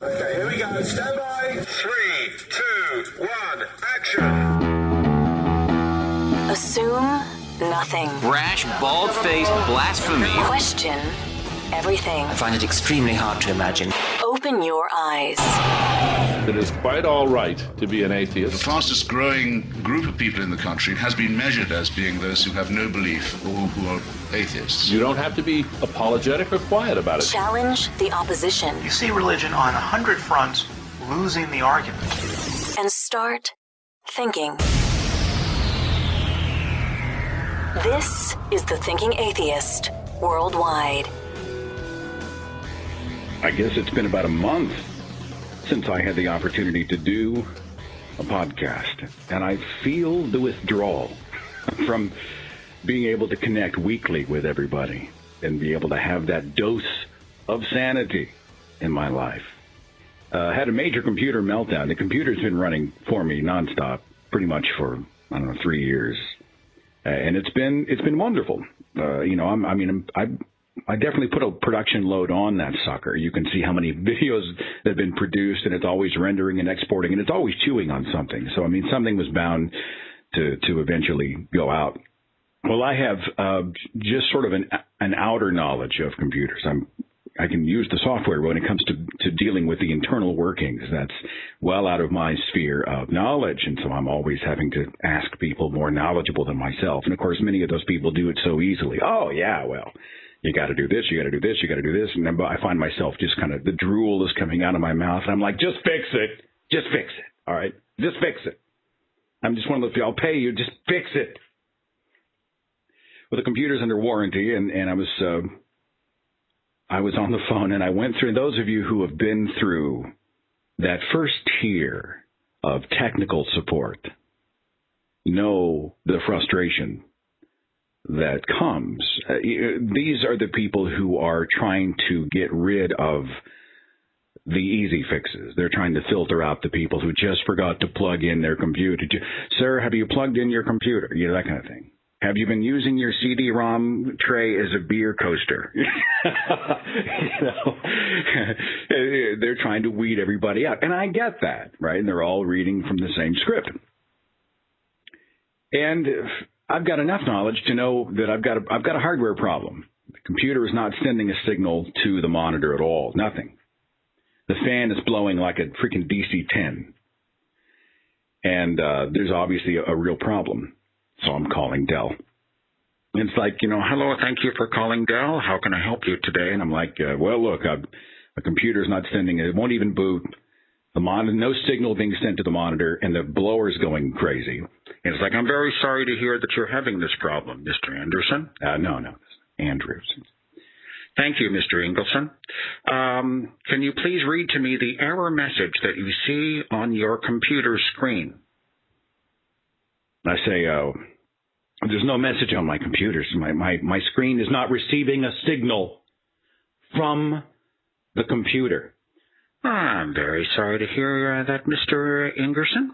Okay, here we go. Stand by. 3, 2, 1, action. Assume nothing. Brash, bald-faced blasphemy. Question everything. I find it extremely hard to imagine. Open your eyes. It is quite all right to be an atheist. The fastest growing group of people in the country has been measured as being those who have no belief or who are atheists. You don't have to be apologetic or quiet about it. Challenge the opposition. You see religion on 100 fronts losing the argument. And start thinking. This is the Thinking Atheist worldwide. I guess it's been about a month since I had the opportunity to do a podcast, and I feel the withdrawal from being able to connect weekly with everybody and be able to have that dose of sanity in my life. Had a major computer meltdown. The computer's been running for me nonstop pretty much for, 3 years. And it's been wonderful. I definitely put a production load on that sucker. You can see how many videos that have been produced, and it's always rendering and exporting, and it's always chewing on something. So, something was bound to eventually go out. Well, I have just sort of an outer knowledge of computers. I can use the software when it comes to dealing with the internal workings. That's well out of my sphere of knowledge, and so I'm always having to ask people more knowledgeable than myself. And, of course, many of those people do it so easily. Oh, yeah, well, you got to do this, you got to do this, you got to do this. And then I find myself just kind of, the drool is coming out of my mouth, and I'm like, just fix it. Just fix it, all right? Just fix it. I'm just one of those people, I'll pay you, just fix it. Well, the computer's under warranty, and I was on the phone, and I went through, those of you who have been through that first tier of technical support know the frustration that comes. These are the people who are trying to get rid of the easy fixes. They're trying to filter out the people who just forgot to plug in their computer. Sir, have you plugged in your computer? That kind of thing. Have you been using your CD-ROM tray as a beer coaster? They're trying to weed everybody out. And I get that, right? And they're all reading from the same script. And I've got enough knowledge to know that I've got a hardware problem. The computer is not sending a signal to the monitor at all. Nothing. The fan is blowing like a freaking DC-10. And there's obviously a real problem. So I'm calling Dell. And it's like, hello, thank you for calling Dell. How can I help you today? And I'm like, well, look, the computer's not sending it. It won't even boot. The monitor, no signal being sent to the monitor, and the blower's going crazy. And it's like, I'm very sorry to hear that you're having this problem, Mr. Anderson. No, Andrews. Thank you, Mr. Ingersoll. Can you please read to me the error message that you see on your computer screen? I say, there's no message on my computer. My screen is not receiving a signal from the computer. I'm very sorry to hear that, Mr. Ingersoll.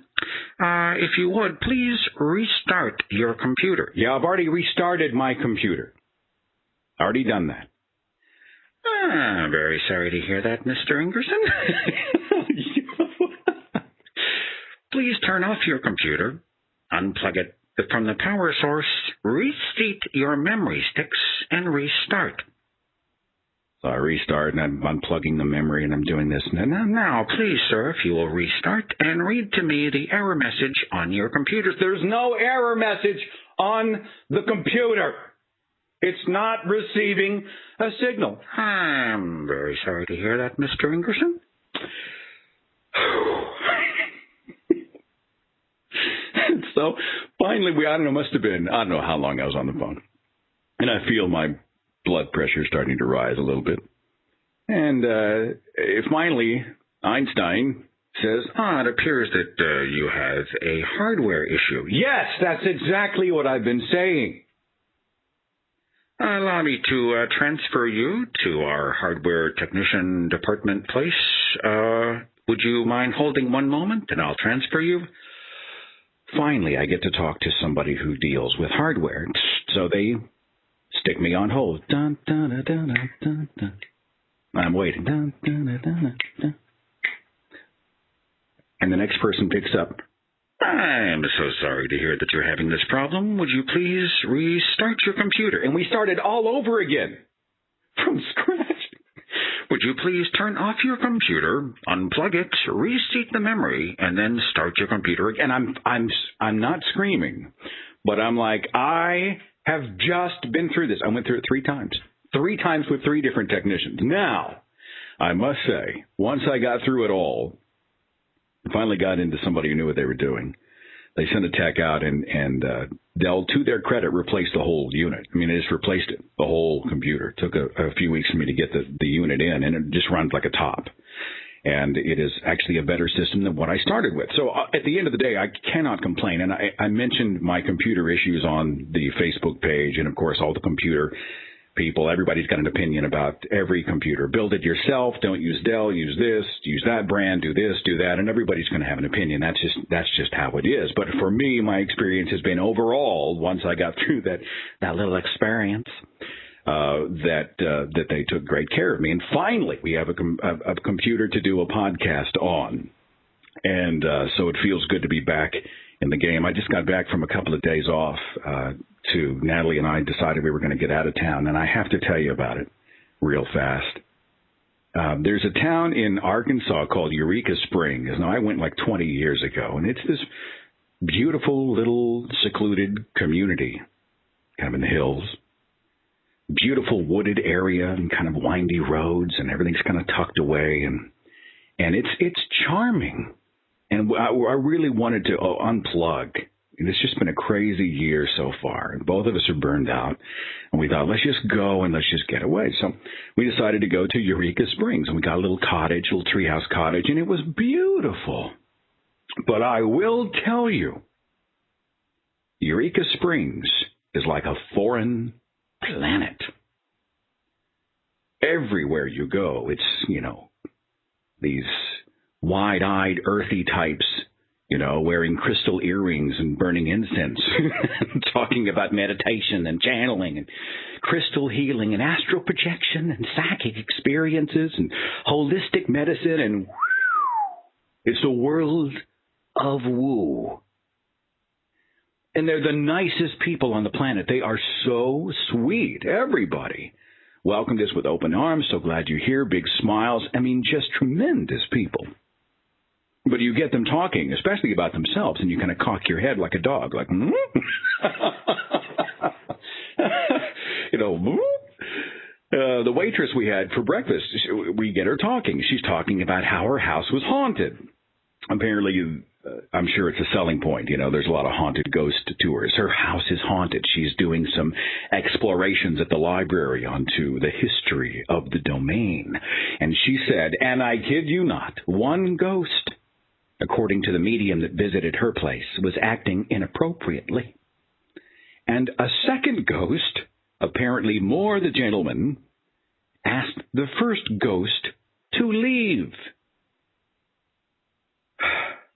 If you would, please restart your computer. Yeah, I've already restarted my computer. Already done that. I'm very sorry to hear that, Mr. Ingersoll. Please turn off your computer. Unplug it from the power source, reseat your memory sticks, and restart. So I restart, and I'm unplugging the memory, and I'm doing this. Now, please, sir, if you will restart and read to me the error message on your computer. There's no error message on the computer. It's not receiving a signal. I'm very sorry to hear that, Mr. Ingersoll. So finally, I don't know how long I was on the phone. And I feel my blood pressure starting to rise a little bit. And finally, Einstein says, it appears that you have a hardware issue. Yes, that's exactly what I've been saying. Allow me to transfer you to our hardware technician department place. Would you mind holding one moment, and I'll transfer you? Finally, I get to talk to somebody who deals with hardware. So they stick me on hold. Dun, dun, dun, dun, dun, dun. I'm waiting. Dun, dun, dun, dun, dun. And the next person picks up, I'm so sorry to hear that you're having this problem. Would you please restart your computer? And we started all over again from scratch. Would you please turn off your computer, unplug it, reseat the memory, and then start your computer again? And I'm not screaming, but I'm like, I have just been through this. I went through it 3 times. 3 times with 3 different technicians. Now, I must say, once I got through it all, finally got into somebody who knew what they were doing. They sent a tech out, and they'll, to their credit, replace the whole unit. I mean, they just replaced it, the whole computer. It took a few weeks for me to get the unit in, and it just runs like a top. And it is actually a better system than what I started with. So at the end of the day, I cannot complain. And I mentioned my computer issues on the Facebook page, and, of course, all the computer people. Everybody's got an opinion about every computer. Build it yourself. Don't use Dell. Use this. Use that brand. Do this. Do that. And everybody's going to have an opinion. That's just how it is. But for me, my experience has been overall, once I got through that little experience, that they took great care of me. And finally, we have a computer to do a podcast on. And so it feels good to be back in the game. I just got back from a couple of days off. Natalie and I decided we were going to get out of town, and I have to tell you about it real fast. There's a town in Arkansas called Eureka Springs. Now, I went like 20 years ago, and it's this beautiful little secluded community, kind of in the hills. Beautiful wooded area and kind of windy roads, and everything's kind of tucked away, and it's charming. And I really wanted to unplug. And it's just been a crazy year so far. And both of us are burned out. And we thought, let's just go and let's just get away. So we decided to go to Eureka Springs. And we got a little cottage, a little treehouse cottage. And it was beautiful. But I will tell you, Eureka Springs is like a foreign planet. Everywhere you go, it's, these wide-eyed, earthy types, wearing crystal earrings and burning incense, talking about meditation and channeling and crystal healing and astral projection and psychic experiences and holistic medicine. And it's a world of woo. And they're the nicest people on the planet. They are so sweet. Everybody welcomed us with open arms. So glad you're here. Big smiles. I mean, just tremendous people. But you get them talking, especially about themselves, and you kind of cock your head like a dog, like, the waitress we had for breakfast, we get her talking. She's talking about how her house was haunted. Apparently, I'm sure it's a selling point. There's a lot of haunted ghost tours. Her house is haunted. She's doing some explorations at the library onto the history of the domain. And she said, and I kid you not, one ghost, according to the medium that visited her place, was acting inappropriately. And a second ghost, apparently more the gentleman, asked the first ghost to leave.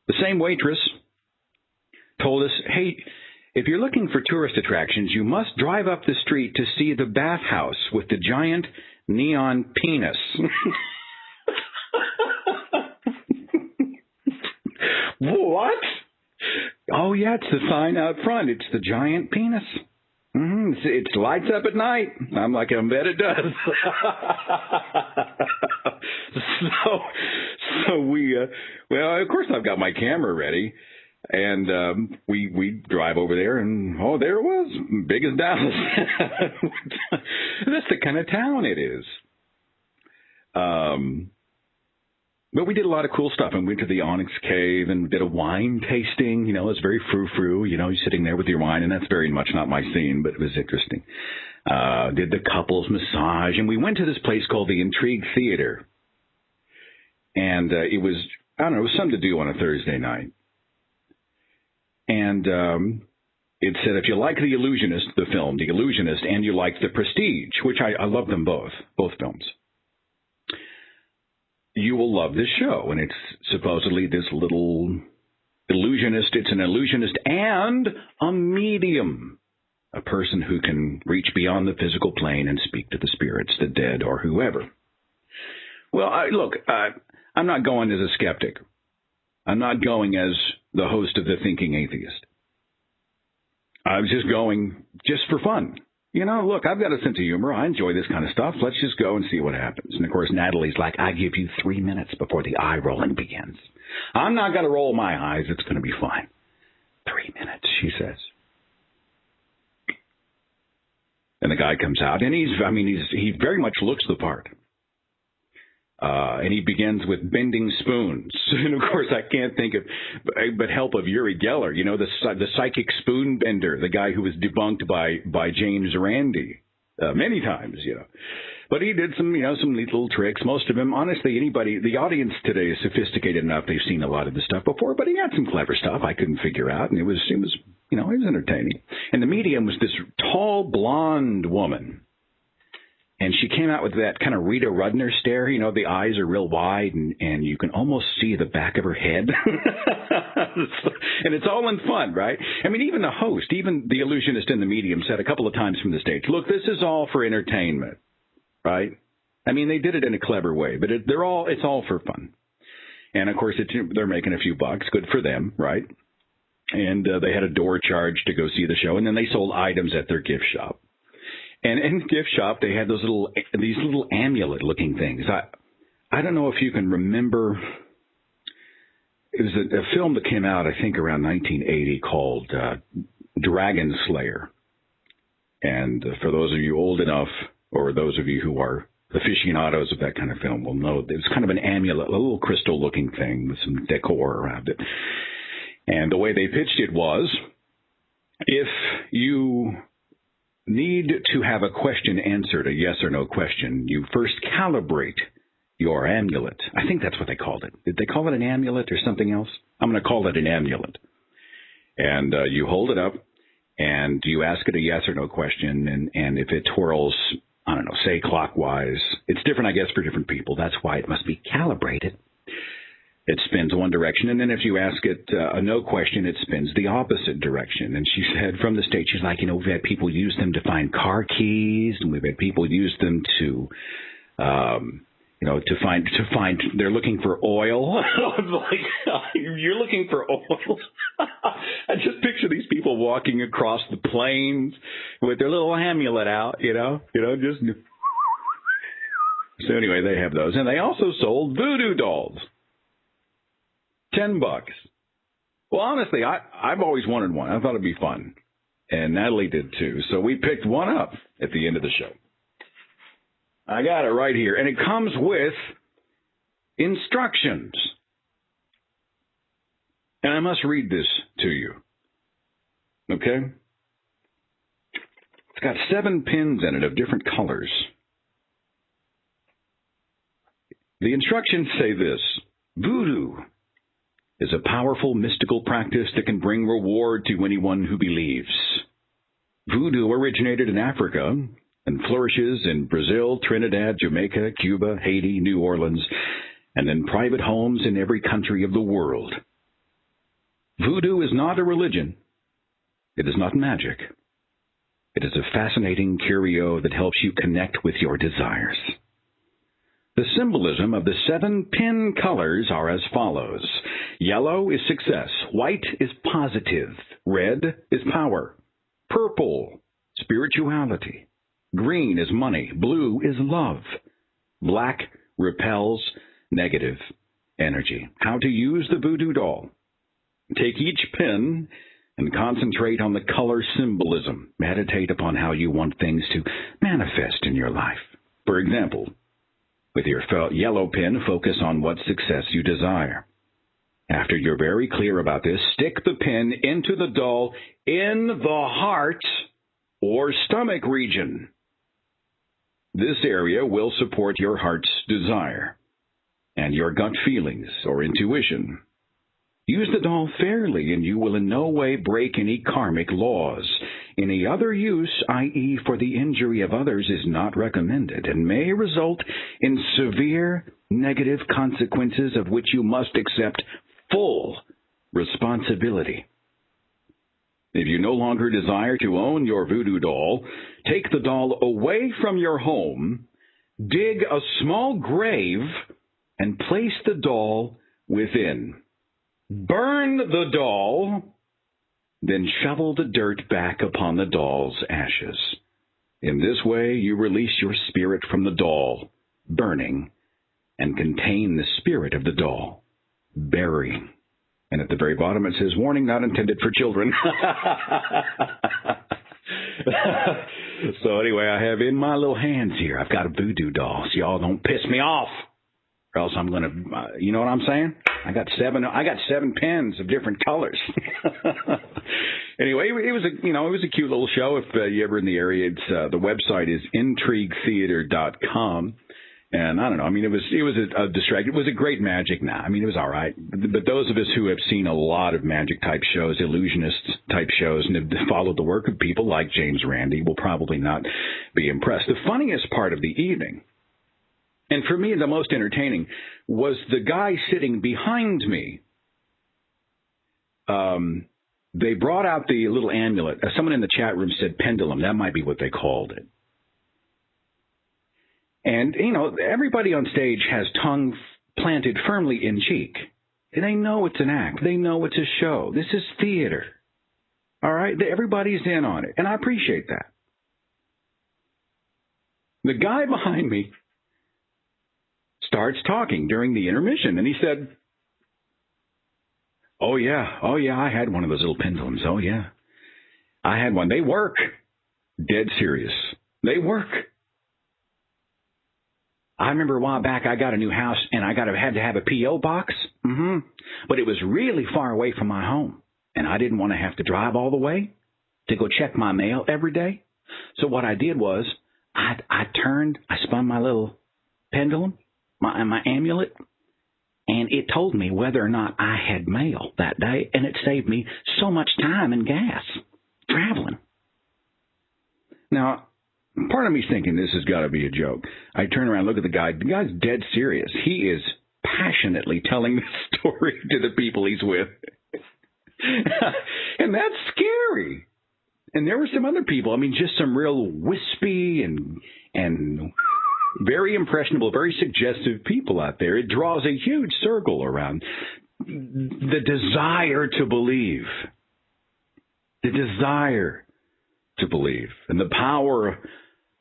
The same waitress told us, hey, if you're looking for tourist attractions, you must drive up the street to see the bathhouse with the giant neon penis. What? Oh, yeah, it's the sign out front. It's the giant penis. Mm-hmm. It lights up at night. I'm like, I bet it does. So we, well, of course I've got my camera ready. And we drive over there, and, oh, there it was, big as Dallas. That's the kind of town it is. But we did a lot of cool stuff, and went to the Onyx Cave and did a wine tasting. It's very frou-frou. You're sitting there with your wine, and that's very much not my scene, but it was interesting. Did the couples massage, and we went to this place called the Intrigue Theater. And it was, I don't know, it was something to do on a Thursday night. And it said, if you like The Illusionist, the film, The Illusionist, and you like The Prestige, which I love them both films, you will love this show. And it's supposedly this little illusionist. It's an illusionist and a medium, a person who can reach beyond the physical plane and speak to the spirits, the dead, or whoever. Well, look, I'm not going as a skeptic. I'm not going as the host of the Thinking Atheist. I was just going just for fun. You know, look, I've got a sense of humor. I enjoy this kind of stuff. Let's just go and see what happens. And, of course, Natalie's like, I give you 3 minutes before the eye rolling begins. I'm not going to roll my eyes. It's going to be fine. 3 minutes, she says. And the guy comes out, and he very much looks the part. And he begins with bending spoons. And, of course, I can't think of but help of Uri Geller, you know, the psychic spoon bender, the guy who was debunked by James Randi many times, you know. But he did some neat little tricks. Most of them, honestly, the audience today is sophisticated enough. They've seen a lot of this stuff before, but he had some clever stuff I couldn't figure out. And it was entertaining. And the medium was this tall, blonde woman. And she came out with that kind of Rita Rudner stare. You know, the eyes are real wide, and you can almost see the back of her head. And it's all in fun, right? I mean, even the host, even the illusionist and the medium said a couple of times from the stage, look, this is all for entertainment, right? I mean, they did it in a clever way, but it's all for fun. And, of course, they're making a few bucks. Good for them, right? And they had a door charge to go see the show, and then they sold items at their gift shop. And in the gift shop, they had these little amulet-looking things. I don't know if you can remember. It was a film that came out, I think, around 1980 called Dragon Slayer. And for those of you old enough, or those of you who are aficionados of that kind of film, will know that it was kind of an amulet, a little crystal-looking thing with some decor around it. And the way they pitched it was, if you need to have a question answered, a yes or no question, you first calibrate your amulet. I think that's what they called it. Did they call it an amulet or something else? I'm going to call it an amulet. And you hold it up, and you ask it a yes or no question, and if it twirls, I don't know, say clockwise, it's different, I guess, for different people. That's why it must be calibrated. It spins one direction, and then if you ask it a no question, it spins the opposite direction. And she said from the stage, she's like, we've had people use them to find car keys, and we've had people use them to find. They're looking for oil. I was like, you're looking for oil? I just picture these people walking across the plains with their little amulet out, just. So anyway, they have those, and they also sold voodoo dolls. $10. Well, honestly, I've always wanted one. I thought it'd be fun. And Natalie did too. So we picked one up at the end of the show. I got it right here. And it comes with instructions. And I must read this to you. Okay? It's got 7 pins in it of different colors. The instructions say this: voodoo is a powerful mystical practice that can bring reward to anyone who believes. Voodoo originated in Africa and flourishes in Brazil, Trinidad, Jamaica, Cuba, Haiti, New Orleans, and in private homes in every country of the world. Voodoo is not a religion. It is not magic. It is a fascinating curio that helps you connect with your desires. The symbolism of the 7 pin colors are as follows. Yellow is success. White is positive. Red is power. Purple, spirituality. Green is money. Blue is love. Black repels negative energy. How to use the voodoo doll. Take each pin and concentrate on the color symbolism. Meditate upon how you want things to manifest in your life. For example, with your yellow pin, focus on what success you desire. After you're very clear about this, stick the pin into the doll in the heart or stomach region. This area will support your heart's desire and your gut feelings or intuition. Use the doll fairly, and you will in no way break any karmic laws. Any other use, i.e. for the injury of others, is not recommended and may result in severe negative consequences of which you must accept full responsibility. If you no longer desire to own your voodoo doll, take the doll away from your home, dig a small grave, and place the doll within. burn the doll, then shovel the dirt back upon the doll's ashes. In this way, you release your spirit from the doll, burning, and contain the spirit of the doll, burying. And at the very bottom it says, warning not intended for children. So anyway, I have in my little hands here, I've got a voodoo doll, so y'all don't piss me off, or else I'm going to, you know what I'm saying? I got seven pens of different colors. Anyway, it was a cute little show. If you're ever in the area, the website is intriguetheater.com. And I don't know. I mean, it was a distraction. It was a great magic night. I mean, it was all right. But those of us who have seen a lot of magic type shows, illusionist type shows, and have followed the work of people like James Randi will probably not be impressed. The funniest part of the evening, and for me the most entertaining, was the guy sitting behind me. They brought out the little amulet. Someone in the chat room said pendulum. That might be what they called it. And, everybody on stage has tongue planted firmly in cheek. They know it's an act. They know it's a show. This is theater. All right? Everybody's in on it. And I appreciate that. The guy behind me starts talking during the intermission, and he said, Oh, yeah, I had one of those little pendulums. Oh, yeah. I had one. They work. Dead serious. They work. I remember a while back I got a new house, and I had to have a P.O. box. But it was really far away from my home, and I didn't want to have to drive all the way to go check my mail every day. So what I did was I spun my little pendulum, my amulet, and it told me whether or not I had mail that day, and it saved me so much time and gas traveling. Now, part of me's thinking this has got to be a joke. I turn around, look at the guy. The guy's dead serious. He is passionately telling the story to the people he's with. And that's scary. And there were some other people, just some real wispy and very impressionable, very suggestive people out there. It draws a huge circle around the desire to believe. The desire to believe and the power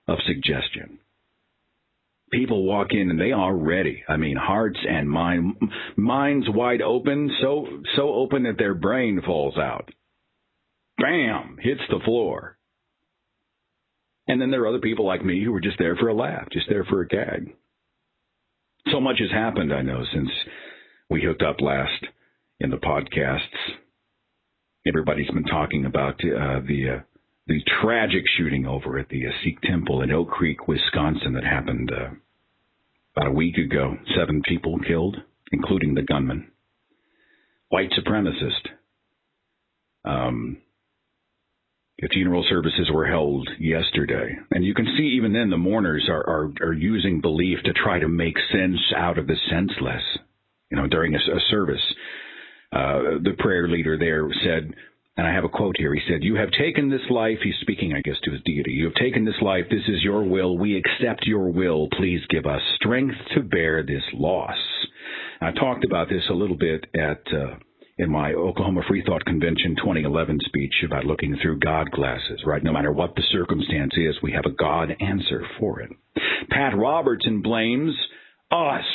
of suggestion. People walk in and they are ready. Hearts and minds wide open, so open that their brain falls out. Bam! Hits the floor. And then there are other people like me who are just there for a laugh, just there for a gag. So much has happened, I know, since we hooked up last in the podcasts. Everybody's been talking about the tragic shooting over at the Sikh Temple in Oak Creek, Wisconsin that happened about a week ago. 7 people killed, including the gunman. White supremacist. The funeral services were held yesterday. And you can see even then the mourners are using belief to try to make sense out of the senseless. During a service, the prayer leader there said, and I have a quote here. He said, "You have taken this life." He's speaking, I guess, to his deity. "You have taken this life. This is your will. We accept your will. Please give us strength to bear this loss." I talked about this a little bit in my Oklahoma Free Thought Convention 2011 speech about looking through God glasses, right? No matter what the circumstance is, we have a God answer for it. Pat Robertson blames us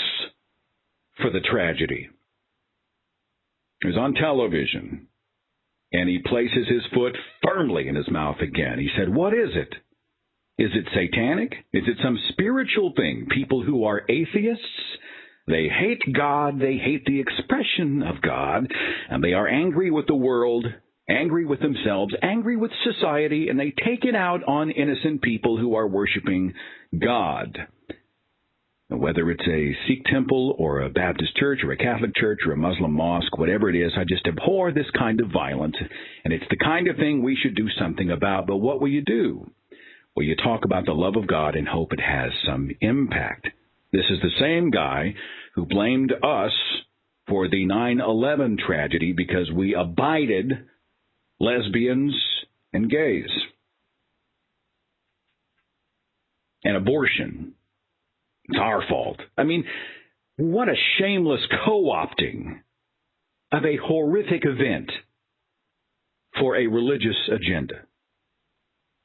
for the tragedy. He was on television. And he places his foot firmly in his mouth again. He said, what is it? Is it satanic? Is it some spiritual thing? People who are atheists, they hate God, they hate the expression of God, and they are angry with the world, angry with themselves, angry with society, and they take it out on innocent people who are worshiping God. Whether it's a Sikh temple or a Baptist church or a Catholic church or a Muslim mosque, whatever it is, I just abhor this kind of violence. And it's the kind of thing we should do something about. But what will you do? Well, you talk about the love of God and hope it has some impact. This is the same guy who blamed us for the 9/11 tragedy because we abided lesbians and gays. And abortion. It's our fault. What a shameless co-opting of a horrific event for a religious agenda.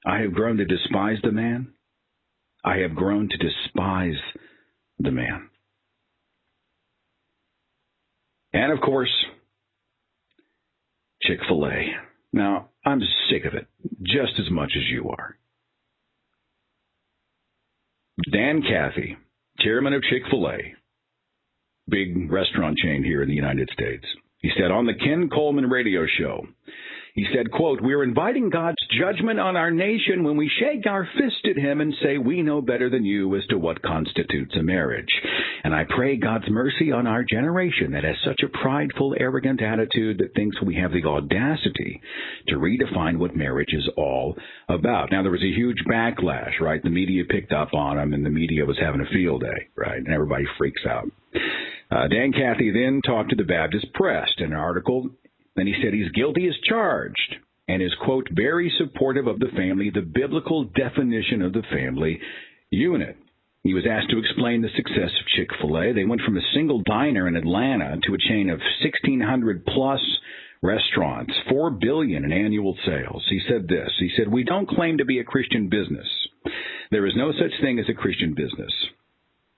I have grown to despise the man. I have grown to despise the man. And, of course, Chick-fil-A. Now, I'm sick of it, just as much as you are. Dan Cathy, chairman of Chick-fil-A, big restaurant chain here in the United States, he said on the Ken Coleman radio show, he said, quote, "We're inviting God's judgment on our nation when we shake our fist at him and say we know better than you as to what constitutes a marriage. And I pray God's mercy on our generation that has such a prideful, arrogant attitude that thinks we have the audacity to redefine what marriage is all about." Now, there was a huge backlash, right? The media picked up on him, and the media was having a field day, right? And everybody freaks out. Dan Cathy then talked to the Baptist Press in an article. Then he said he's guilty as charged and is, quote, very supportive of the family, the biblical definition of the family unit. He was asked to explain the success of Chick-fil-A. They went from a single diner in Atlanta to a chain of 1,600-plus restaurants, $4 billion in annual sales. He said this. He said, "We don't claim to be a Christian business. There is no such thing as a Christian business."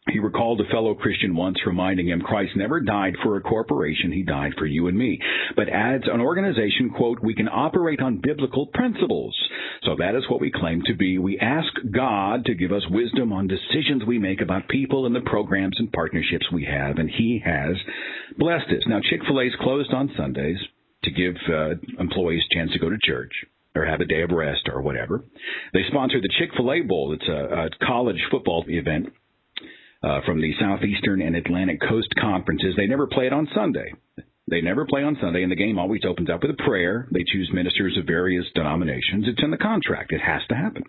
He recalled a fellow Christian once reminding him, "Christ never died for a corporation. He died for you and me." But adds, "An organization, quote, we can operate on biblical principles. So that is what we claim to be. We ask God to give us wisdom on decisions we make about people and the programs and partnerships we have, and he has blessed us." Now, Chick-fil-A is closed on Sundays to give employees a chance to go to church or have a day of rest or whatever. They sponsor the Chick-fil-A Bowl. It's a college football event. From the Southeastern and Atlantic Coast Conferences. They never play it on Sunday. And the game always opens up with a prayer. They choose ministers of various denominations. It's in the contract. It has to happen.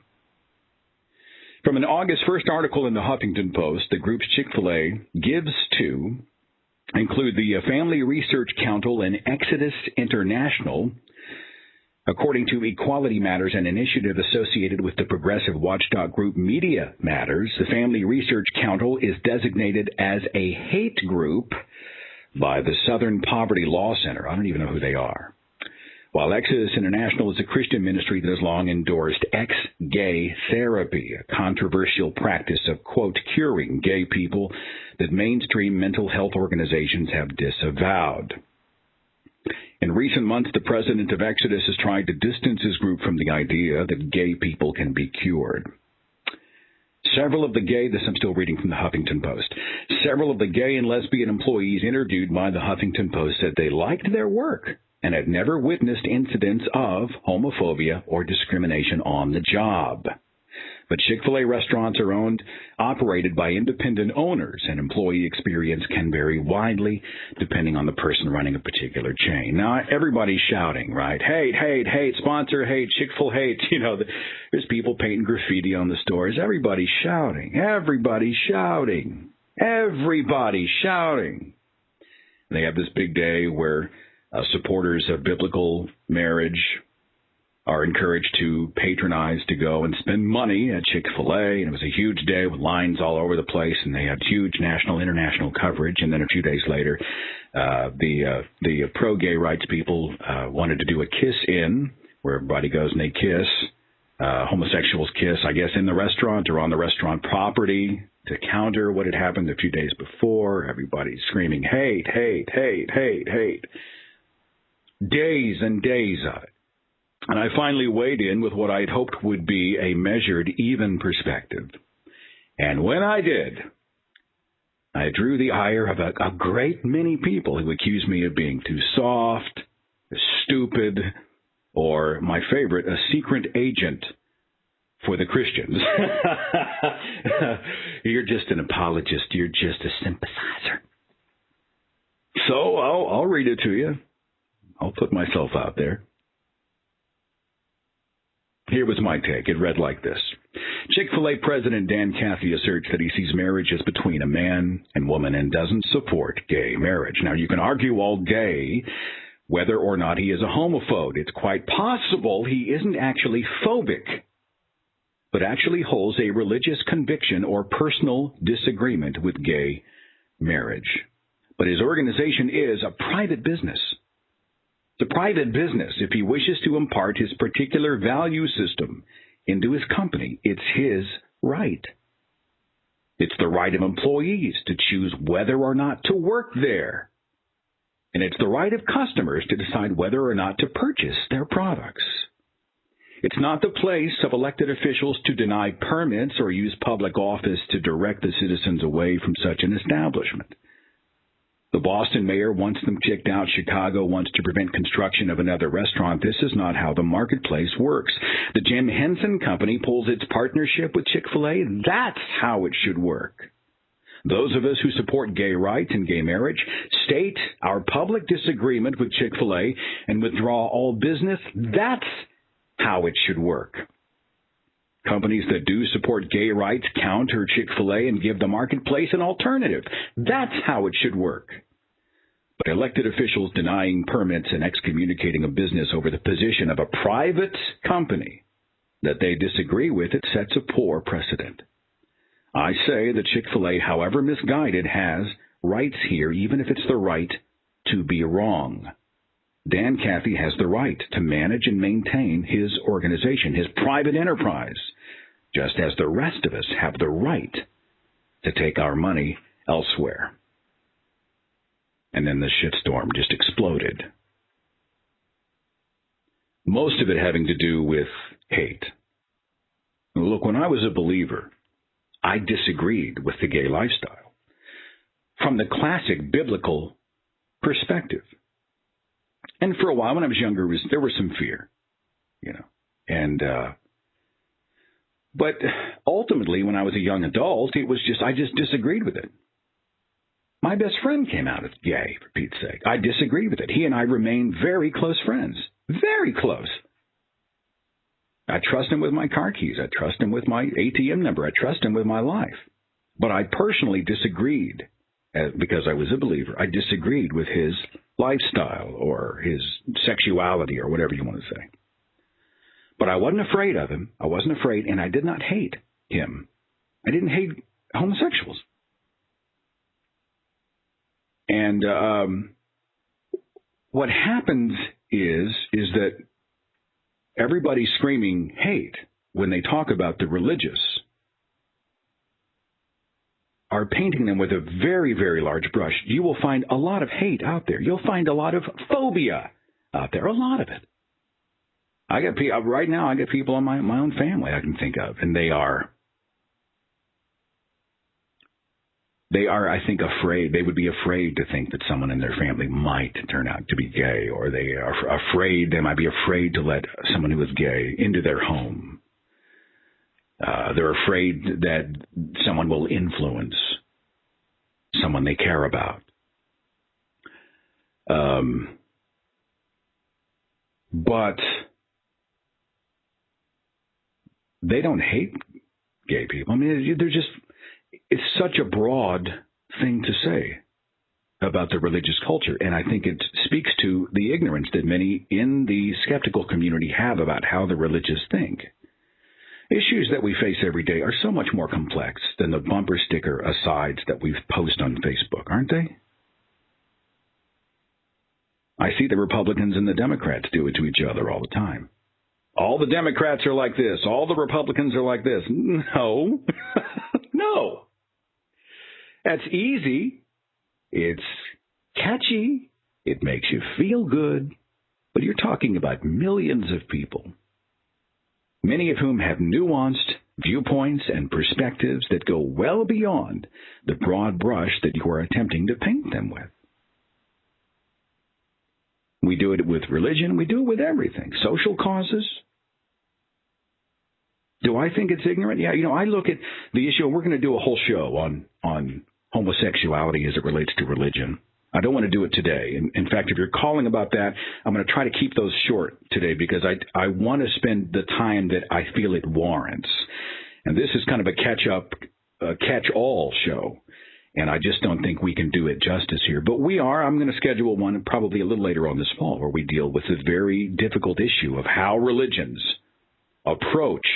From an August 1st article in the Huffington Post, the groups Chick-fil-A gives to include the Family Research Council and Exodus International. According to Equality Matters, an initiative associated with the progressive watchdog group Media Matters, the Family Research Council is designated as a hate group by the Southern Poverty Law Center. I don't even know who they are. While Exodus International is a Christian ministry that has long endorsed ex-gay therapy, a controversial practice of, quote, curing gay people that mainstream mental health organizations have disavowed. In recent months, the president of Exodus has tried to distance his group from the idea that gay people can be cured. Several of the gay, this I'm still reading from the Huffington Post, several of the gay and lesbian employees interviewed by the Huffington Post said they liked their work and had never witnessed incidents of homophobia or discrimination on the job. But Chick-fil-A restaurants are operated by independent owners, and employee experience can vary widely depending on the person running a particular chain. Now, everybody's shouting, right? Hate, hate, hate, sponsor hate, Chick-fil-A hate. You know, there's people painting graffiti on the stores. Everybody's shouting. Everybody's shouting. Everybody's shouting. They have this big day where supporters of biblical marriage are encouraged to patronize, to go and spend money at Chick-fil-A. And it was a huge day with lines all over the place, and they had huge national, international coverage. And then a few days later, the pro-gay rights people wanted to do a kiss-in, where everybody goes and they kiss. Homosexuals kiss, I guess, in the restaurant or on the restaurant property to counter what had happened a few days before. Everybody's screaming, hate, hate, hate, hate, hate. Days and days of it. And I finally weighed in with what I had hoped would be a measured, even perspective. And when I did, I drew the ire of a great many people who accused me of being too soft, stupid, or, my favorite, a secret agent for the Christians. You're just an apologist. You're just a sympathizer. So I'll read it to you. I'll put myself out there. Here was my take. It read like this. Chick-fil-A President Dan Cathy asserts that he sees marriage as between a man and woman and doesn't support gay marriage. Now, you can argue all day whether or not he is a homophobe. It's quite possible he isn't actually phobic, but actually holds a religious conviction or personal disagreement with gay marriage. But his organization is a private business. It's a private business. If he wishes to impart his particular value system into his company, it's his right. It's the right of employees to choose whether or not to work there. And it's the right of customers to decide whether or not to purchase their products. It's not the place of elected officials to deny permits or use public office to direct the citizens away from such an establishment. The Boston mayor wants them kicked out. Chicago wants to prevent construction of another restaurant. This is not how the marketplace works. The Jim Henson Company pulls its partnership with Chick-Fil-A. That's how it should work. Those of us who support gay rights and gay marriage state our public disagreement with Chick-fil-A and withdraw all business. That's how it should work. Companies that do support gay rights counter Chick-fil-A and give the marketplace an alternative. That's how it should work. But elected officials denying permits and excommunicating a business over the position of a private company that they disagree with, it sets a poor precedent. I say that Chick-fil-A, however misguided, has rights here, even if it's the right to be wrong. Dan Cathy has the right to manage and maintain his organization, his private enterprise, just as the rest of us have the right to take our money elsewhere. And then the shitstorm just exploded. Most of it having to do with hate. Look, when I was a believer, I disagreed with the gay lifestyle from the classic biblical perspective. And for a while, when I was younger, there was some fear, but ultimately, when I was a young adult, I just disagreed with it. My best friend came out as gay, for Pete's sake. I disagreed with it. He and I remained very close friends, very close. I trust him with my car keys. I trust him with my ATM number. I trust him with my life. But I personally disagreed, because I was a believer. I disagreed with his lifestyle or his sexuality or whatever you want to say. But I wasn't afraid of him. I wasn't afraid, and I did not hate him. I didn't hate homosexuals. And what happens is that everybody's screaming hate when they talk about the religious are painting them with a very, very large brush. You will find a lot of hate out there. You'll find a lot of phobia out there, a lot of it. Right now, I get people in my own family I can think of, and they are, I think, afraid. They would be afraid to think that someone in their family might turn out to be gay, or they might be afraid to let someone who is gay into their home. They're afraid that someone will influence someone they care about. But they don't hate gay people. I mean, it's such a broad thing to say about the religious culture, and I think it speaks to the ignorance that many in the skeptical community have about how the religious think. Issues that we face every day are so much more complex than the bumper sticker asides that we post on Facebook, aren't they? I see the Republicans and the Democrats do it to each other all the time. All the Democrats are like this. All the Republicans are like this. No. No. That's easy. It's catchy. It makes you feel good. But you're talking about millions of people, many of whom have nuanced viewpoints and perspectives that go well beyond the broad brush that you are attempting to paint them with. We do it with religion. We do it with everything. Social causes. Do I think it's ignorant? Yeah, I look at the issue, and we're going to do a whole show on homosexuality as it relates to religion. I don't want to do it today. In fact, if you're calling about that, I'm going to try to keep those short today because I want to spend the time that I feel it warrants. And this is kind of a catch-all show. And I just don't think we can do it justice here. But we are. I'm going to schedule one probably a little later on this fall where we deal with the very difficult issue of how religions approach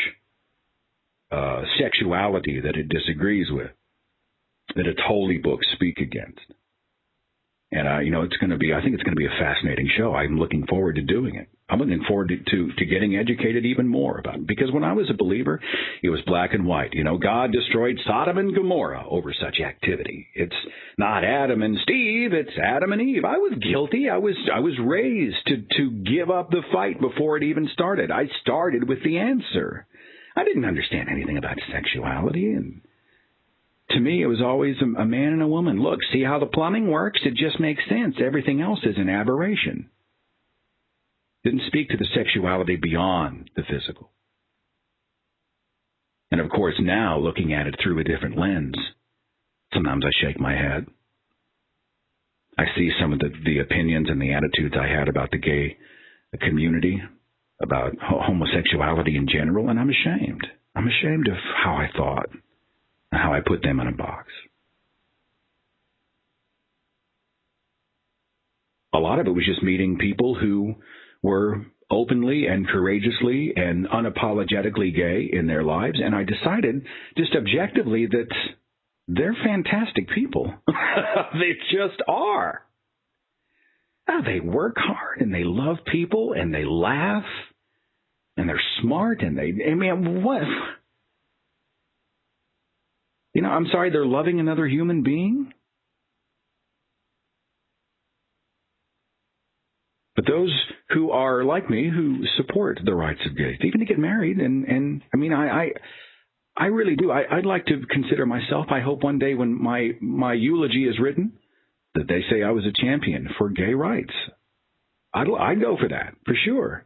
sexuality that it disagrees with, that its holy books speak against. And, I think it's going to be a fascinating show. I'm looking forward to doing it. I'm looking forward to getting educated even more about it. Because when I was a believer, it was black and white. God destroyed Sodom and Gomorrah over such activity. It's not Adam and Steve, it's Adam and Eve. I was guilty. I was raised to give up the fight before it even started. I started with the answer. I didn't understand anything about sexuality, and to me, it was always a man and a woman. Look, see how the plumbing works? It just makes sense. Everything else is an aberration. Didn't speak to the sexuality beyond the physical. And of course, now, looking at it through a different lens, sometimes I shake my head. I see some of the opinions and the attitudes I had about the gay community, about homosexuality in general, and I'm ashamed. I'm ashamed of how I thought. How I put them in a box. A lot of it was just meeting people who were openly and courageously and unapologetically gay in their lives, and I decided just objectively that they're fantastic people. They just are. They work hard, and they love people, and they laugh, and they're smart, and what? I'm sorry, they're loving another human being? But those who are like me, who support the rights of gays, even to get married, I really do. I'd like to consider myself, I hope one day when my eulogy is written, that they say I was a champion for gay rights. I'd go for that, for sure.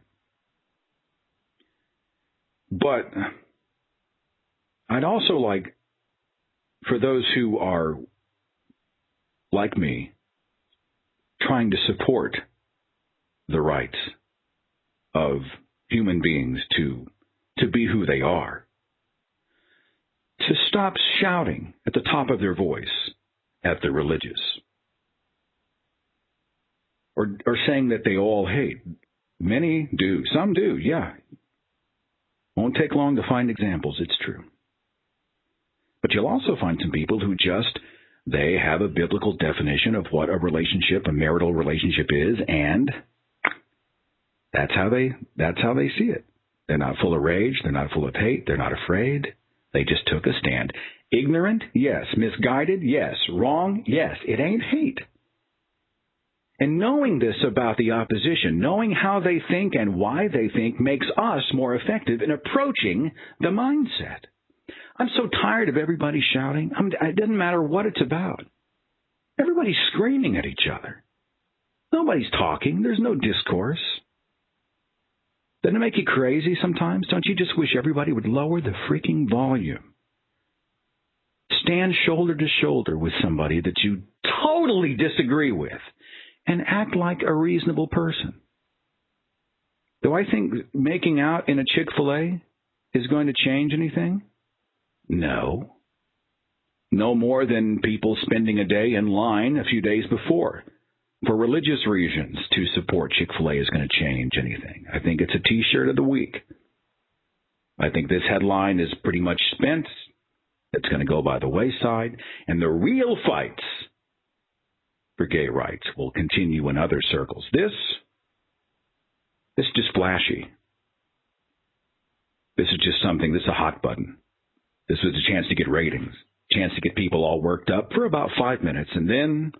But I'd also like, for those who are, like me, trying to support the rights of human beings to be who they are, to stop shouting at the top of their voice at the religious, or saying that they all hate. Many do. Some do, yeah. Won't take long to find examples, it's true. But you'll also find some people who they have a biblical definition of what a marital relationship is, and that's how they see it. They're not full of rage, they're not full of hate, they're not afraid. They just took a stand. Ignorant? Yes. Misguided? Yes. Wrong? Yes. It ain't hate. And knowing this about the opposition, knowing how they think and why they think, makes us more effective in approaching the mindset. I'm so tired of everybody shouting. It doesn't matter what it's about. Everybody's screaming at each other. Nobody's talking. There's no discourse. Doesn't it make you crazy sometimes? Don't you just wish everybody would lower the freaking volume? Stand shoulder to shoulder with somebody that you totally disagree with and act like a reasonable person. Do I think making out in a Chick-Fil-A is going to change anything? No. No more than people spending a day in line a few days before for religious reasons to support Chick-fil-A is going to change anything. I think it's a T-shirt of the week. I think this headline is pretty much spent. It's going to go by the wayside. And the real fights for gay rights will continue in other circles. This is just flashy. This is just something. This is a hot button. This was a chance to get ratings, a chance to get people all worked up for about 5 minutes, and then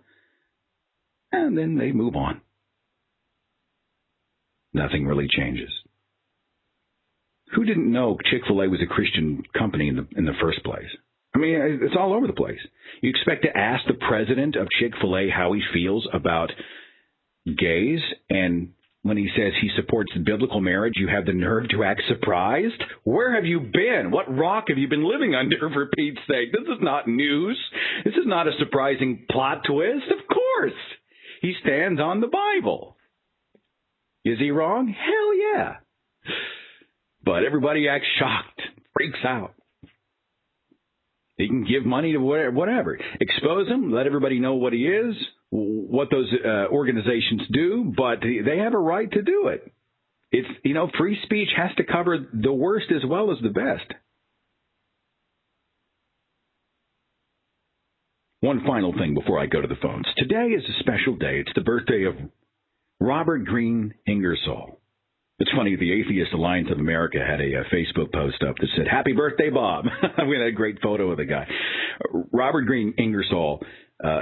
they move on. Nothing really changes. Who didn't know Chick-fil-A was a Christian company in the first place? I mean, it's all over the place. You expect to ask the president of Chick-fil-A how he feels about gays, and when he says he supports biblical marriage, you have the nerve to act surprised? Where have you been? What rock have you been living under, for Pete's sake? This is not news. This is not a surprising plot twist. Of course. He stands on the Bible. Is he wrong? Hell yeah. But everybody acts shocked, freaks out. He can give money to whatever. Expose him, let everybody know what he is, what those organizations do, but they have a right to do it. It's, free speech has to cover the worst as well as the best. One final thing before I go to the phones. Today is a special day. It's the birthday of Robert Green Ingersoll. It's funny, the Atheist Alliance of America had a Facebook post up that said, "Happy birthday, Bob." We had a great photo of the guy. Robert Green Ingersoll,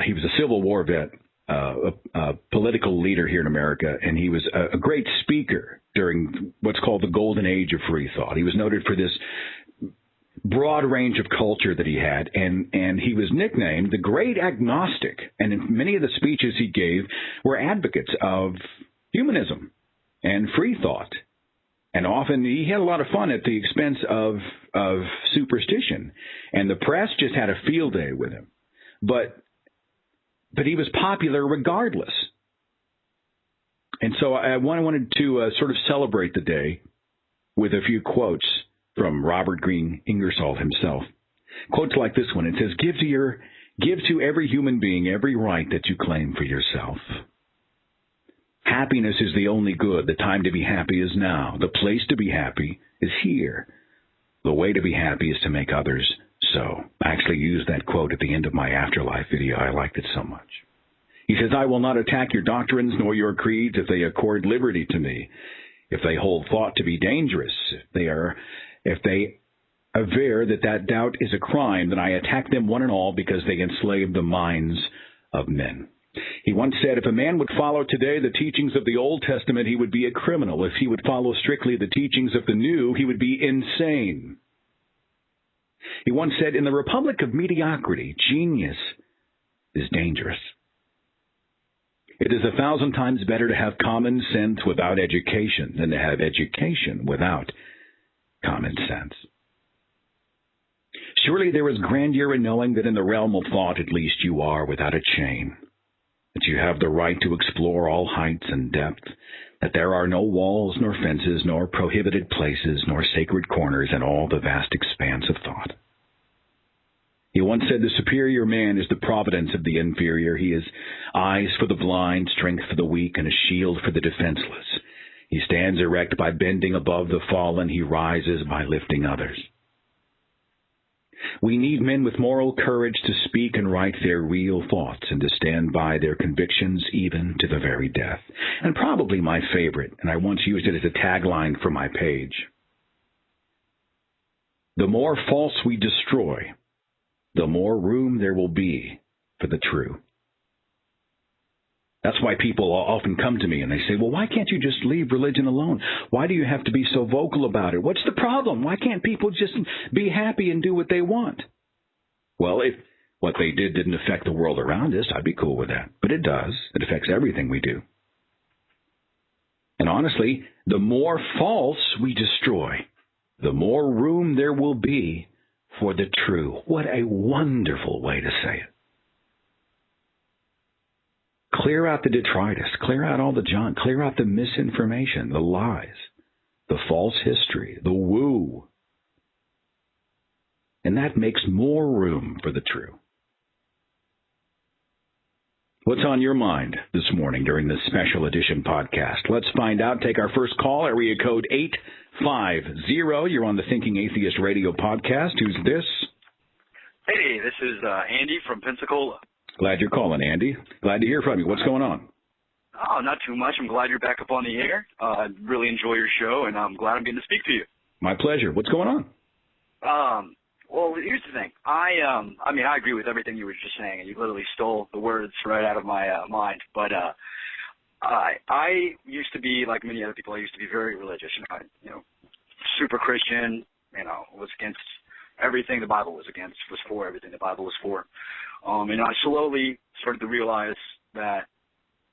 he was a Civil War vet, a political leader here in America, and he was a great speaker during what's called the Golden Age of free thought. He was noted for this broad range of culture that he had, and he was nicknamed the Great Agnostic. And in many of the speeches he gave were advocates of humanism and free thought. And often he had a lot of fun at the expense of superstition. And the press just had a field day with him. But he was popular regardless. And so I wanted to sort of celebrate the day with a few quotes from Robert Green Ingersoll himself. Quotes like this one. It says, give to every human being every right that you claim for yourself. Happiness is the only good. The time to be happy is now. The place to be happy is here. The way to be happy is to make others so. I actually used that quote at the end of my Afterlife video. I liked it so much. He says, I will not attack your doctrines nor your creeds if they accord liberty to me. If they hold thought to be dangerous, if they aver that doubt is a crime, then I attack them one and all because they enslave the minds of men. He once said, if a man would follow today the teachings of the Old Testament, he would be a criminal. If he would follow strictly the teachings of the New, he would be insane. He once said, in the republic of mediocrity, genius is dangerous. It is 1,000 times better to have common sense without education than to have education without common sense. Surely there is grandeur in knowing that in the realm of thought at least you are without a chain, that you have the right to explore all heights and depth, that there are no walls nor fences nor prohibited places nor sacred corners in all the vast expanse of thought. He once said the superior man is the providence of the inferior. He is eyes for the blind, strength for the weak, and a shield for the defenseless. He stands erect by bending above the fallen. He rises by lifting others. We need men with moral courage to speak and write their real thoughts and to stand by their convictions even to the very death. And probably my favorite, and I once used it as a tagline for my page, the more false we destroy, the more room there will be for the true. That's why people often come to me and they say, well, why can't you just leave religion alone? Why do you have to be so vocal about it? What's the problem? Why can't people just be happy and do what they want? Well, if what they did didn't affect the world around us, I'd be cool with that. But it does. It affects everything we do. And honestly, the more false we destroy, the more room there will be for the true. What a wonderful way to say it. Clear out the detritus, clear out all the junk, clear out the misinformation, the lies, the false history, the woo. And that makes more room for the true. What's on your mind this morning during this special edition podcast? Let's find out. Take our first call, area code 850. You're on the Thinking Atheist radio podcast. Who's this? Hey, this is Andy from Pensacola. Glad you're calling, Andy. Glad to hear from you. What's going on? Oh, not too much. I'm glad you're back up on the air. I really enjoy your show, and I'm glad I'm getting to speak to you. My pleasure. What's going on? Well, here's the thing. I agree with everything you were just saying, and you literally stole the words right out of my mind. But I used to be, like many other people, I used to be very religious. Super Christian. Was against everything the Bible was against. Was for everything the Bible was for. And I slowly started to realize that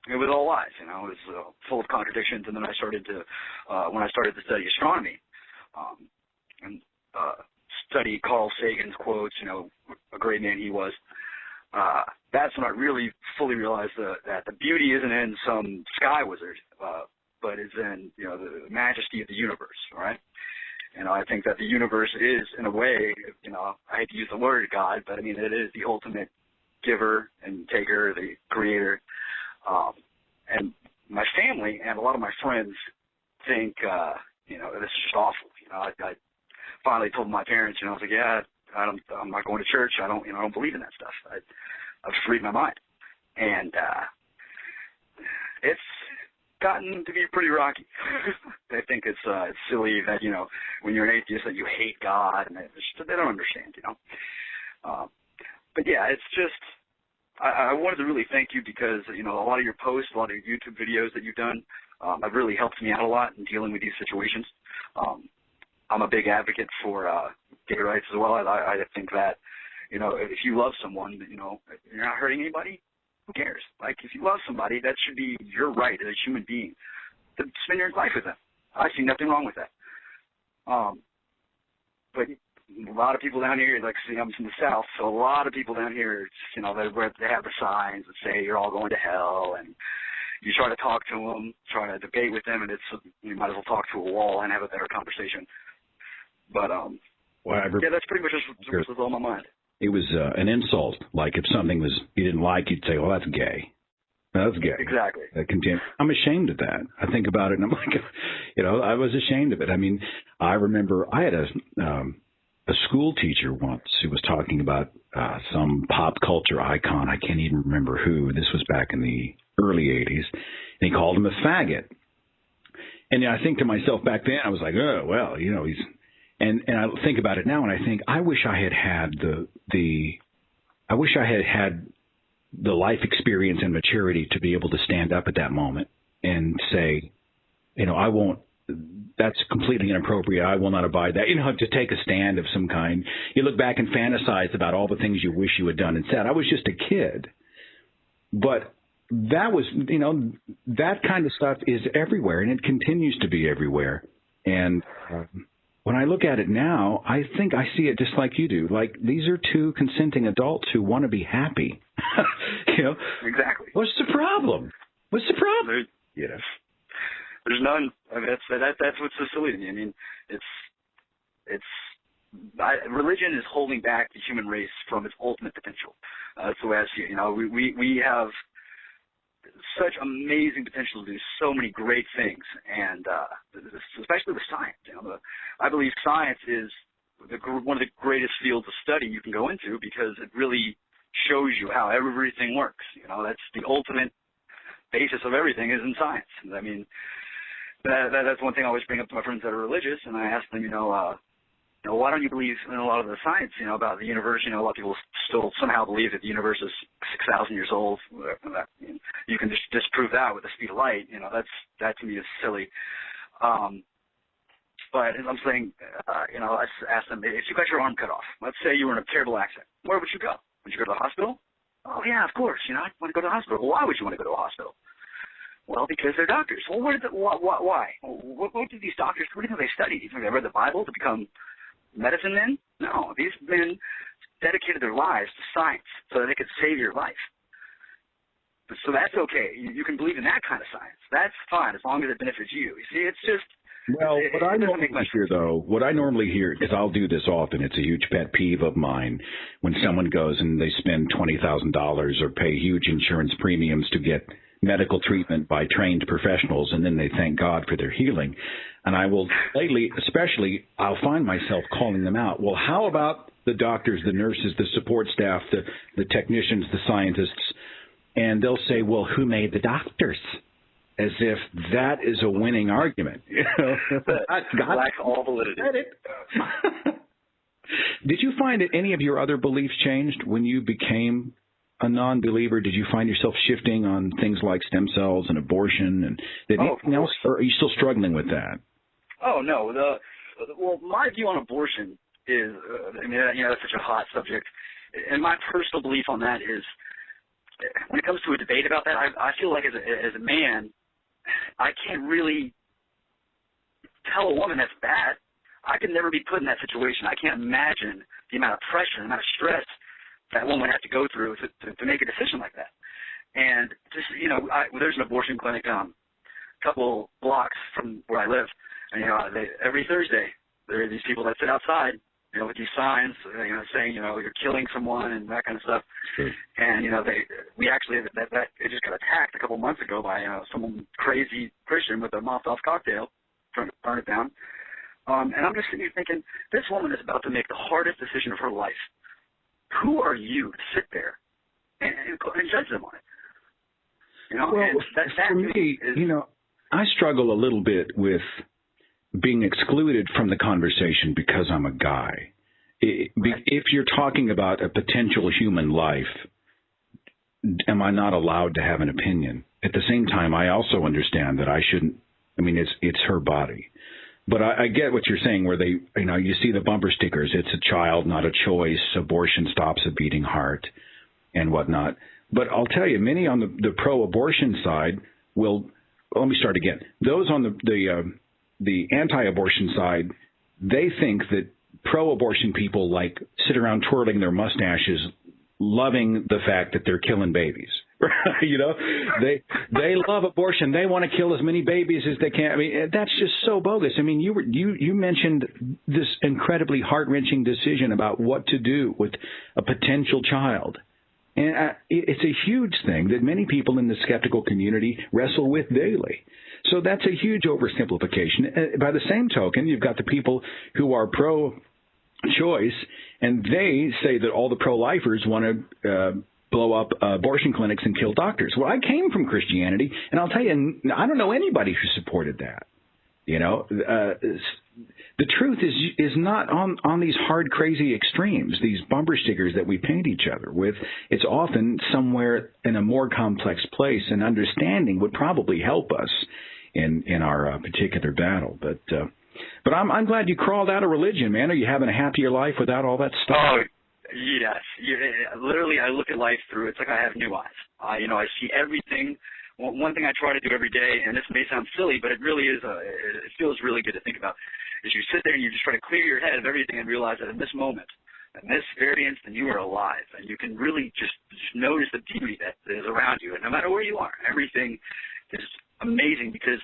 it was all lies. It was full of contradictions. And then I started to, when I started to study astronomy, and study Carl Sagan's quotes, a great man he was, that's when I really fully realized that the beauty isn't in some sky wizard, but is in, the majesty of the universe, right? I think that the universe is, in a way, I hate to use the word God, but it is the ultimate giver and taker, the creator. And my family and a lot of my friends think, this is just awful. I finally told my parents, I was like, yeah, I'm not going to church. I don't believe in that stuff. freed my mind. And it's gotten to be pretty rocky. They think it's silly that, you know, when you're an atheist that you hate God, and they don't understand, you know. But yeah, it's just, I wanted to really thank you because, you know, a lot of your posts, a lot of your YouTube videos that you've done have really helped me out a lot in dealing with these situations. I'm a big advocate for gay rights as well. I think that, you know, if you love someone, you know, you're not hurting anybody, who cares? Like, if you love somebody, that should be your right as a human being to spend your life with them. I see nothing wrong with that. But a lot of people down here, like, see, I'm from the South, so a lot of people down here, you know, they have the signs that say you're all going to hell, and you try to talk to them, try to debate with them, and you might as well talk to a wall and have a better conversation. But, yeah, that's pretty much what's on my mind. It was an insult. Like if something you didn't like, you'd say, well, that's gay. That's gay. Exactly. I'm ashamed of that. I think about it, and I'm like, you know, I was ashamed of it. I mean, I remember I had a school teacher once who was talking about some pop culture icon. I can't even remember who. This was back in the early 80s. And he called him a faggot. And I think to myself back then, I was like, oh, well, you know, he's... And I think about it now, and I think I wish I had had the life experience and maturity to be able to stand up at that moment and say, you know, I won't. That's completely inappropriate. I will not abide that. You know, to take a stand of some kind. You look back and fantasize about all the things you wish you had done and said. I was just a kid, but that was, you know, that kind of stuff is everywhere, and it continues to be everywhere. And when I look at it now, I think I see it just like you do. Like, these are two consenting adults who want to be happy. You know? Exactly. What's the problem? What's the problem? You know? There's none. I mean, that's what's so silly to me. I mean, religion is holding back the human race from its ultimate potential. That's the way I see it. You know, we have such amazing potential to do so many great things, and especially with science. You know, I believe science is one of the greatest fields of study you can go into because it really shows you how everything works. You know, that's the ultimate basis of everything is in science. I mean, that's one thing I always bring up to my friends that are religious, and I ask them, you know, why don't you believe in a lot of the science, you know, about the universe? You know, a lot of people still somehow believe that the universe is 6,000 years old. You can just disprove that with the speed of light. You know, that to me is silly. But I'm saying, you know, I ask them, if you got your arm cut off, let's say you were in a terrible accident, where would you go? Would you go to the hospital? Oh, yeah, of course. You know, I want to go to the hospital. Well, why would you want to go to a hospital? Well, because they're doctors. Well, why? What do these doctors, what do you think they studied? Do you think they read the Bible to become medicine men? No, these men dedicated their lives to science so that they could save your life. So that's okay. You can believe in that kind of science. That's fine as long as it benefits you. You see, it's just... Well, what I normally hear, because I'll do this often, it's a huge pet peeve of mine, when someone goes and they spend $20,000 or pay huge insurance premiums to get medical treatment by trained professionals, and then they thank God for their healing. And I will, lately, especially, I'll find myself calling them out. Well, how about the doctors, the nurses, the support staff, the technicians, the scientists? And they'll say, well, who made the doctors? As if that is a winning argument. You know? God lacks all validity. Did you find that any of your other beliefs changed when you became a non-believer? Did you find yourself shifting on things like stem cells and abortion? And did anything else, or are you still struggling with that? Oh, no. Well, my view on abortion is, I mean, you know, that's such a hot subject. And my personal belief on that is, when it comes to a debate about that, I feel like as a man, I can't really tell a woman that's bad. I could never be put in that situation. I can't imagine the amount of pressure, the amount of stress that one would have to go through to make a decision like that. And just, you know, there's an abortion clinic a couple blocks from where I live. And, you know, every Thursday, there are these people that sit outside, you know, with these signs, you know, saying, you know, you're killing someone and that kind of stuff. Sure. And, you know, we actually, it just got attacked a couple months ago by, you know, some crazy Christian with a Molotov cocktail trying to burn it down. And I'm just sitting here thinking, this woman is about to make the hardest decision of her life. Who are you to sit there and judge them on it. You know, well, and that for me, is, you know, I struggle a little bit with being excluded from the conversation because I'm a guy. If you're talking about a potential human life, am I not allowed to have an opinion? At the same time, I also understand that I shouldn't. I mean, it's her body. But I get what you're saying, where they, you know, you see the bumper stickers. It's a child, not a choice. Abortion stops a beating heart, and whatnot. But I'll tell you, many on the pro-abortion side will. Well, let me start again. Those on the anti-abortion side, they think that pro-abortion people like sit around twirling their mustaches, loving the fact that they're killing babies. You know, they love abortion. They want to kill as many babies as they can. I mean, that's just so bogus. I mean, you mentioned this incredibly heart-wrenching decision about what to do with a potential child. And it's a huge thing that many people in the skeptical community wrestle with daily. So that's a huge oversimplification. By the same token, you've got the people who are pro-choice, and they say that all the pro-lifers want to blow up abortion clinics and kill doctors. Well, I came from Christianity, and I'll tell you, I don't know anybody who supported that. You know, the truth is not on these hard, crazy extremes, these bumper stickers that we paint each other with. It's often somewhere in a more complex place, and understanding would probably help us in our particular battle. But I'm glad you crawled out of religion, man. Are you having a happier life without all that stuff? Oh, yes. Literally, I look at life through. It's like I have nuance. I see everything. One thing I try to do every day, and this may sound silly, but it really is. It feels really good to think about. Is you sit there and you just try to clear your head of everything and realize that in this moment, in this very instant, you are alive, and you can really just notice the beauty that is around you. And no matter where you are, everything is amazing because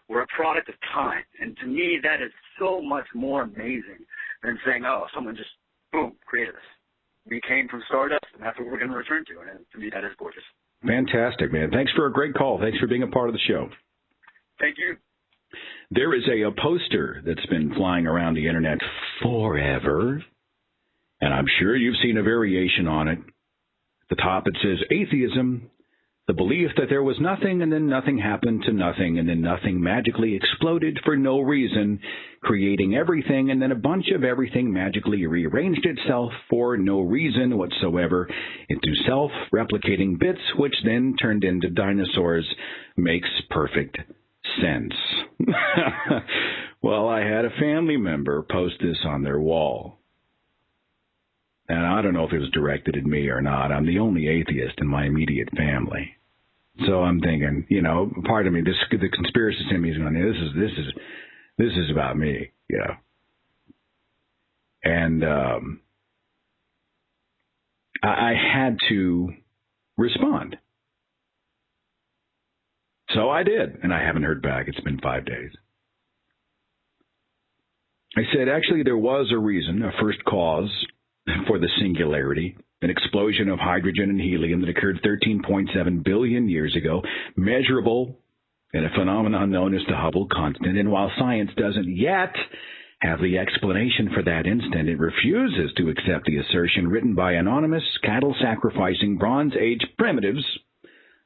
we're a product of time. And to me, that is so much more amazing than saying, oh, someone just, boom, created us. We came from stardust, and that's what we're going to return to. And to me, that is gorgeous. Fantastic, man. Thanks for a great call. Thanks for being a part of the show. Thank you. There is a poster that's been flying around the internet forever, and I'm sure you've seen a variation on it. At the top it says, atheism, the belief that there was nothing and then nothing happened to nothing and then nothing magically exploded for no reason, creating everything, and then a bunch of everything magically rearranged itself for no reason whatsoever into self-replicating bits, which then turned into dinosaurs. Makes perfect sense. Well, I had a family member post this on their wall. And I don't know if it was directed at me or not. I'm the only atheist in my immediate family. So I'm thinking, you know, part of me, the conspiracy in me is going, this is about me, you know. And I had to respond. So I did, and I haven't heard back. It's been 5 days. I said, actually, there was a reason, a first cause for the singularity, an explosion of hydrogen and helium that occurred 13.7 billion years ago, measurable in a phenomenon known as the Hubble constant. And while science doesn't yet have the explanation for that instant, it refuses to accept the assertion written by anonymous, cattle-sacrificing Bronze Age primitives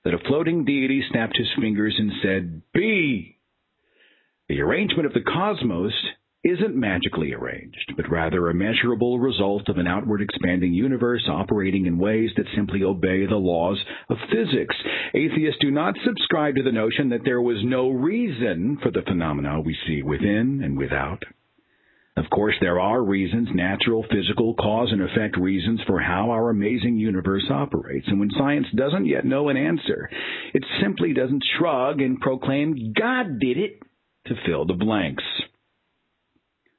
that a floating deity snapped his fingers and said, "Be." The arrangement of the cosmos isn't magically arranged, but rather a measurable result of an outward expanding universe operating in ways that simply obey the laws of physics. Atheists do not subscribe to the notion that there was no reason for the phenomena we see within and without. Of course, there are reasons, natural, physical, cause and effect reasons for how our amazing universe operates. And when science doesn't yet know an answer, it simply doesn't shrug and proclaim, "God did it," to fill the blanks.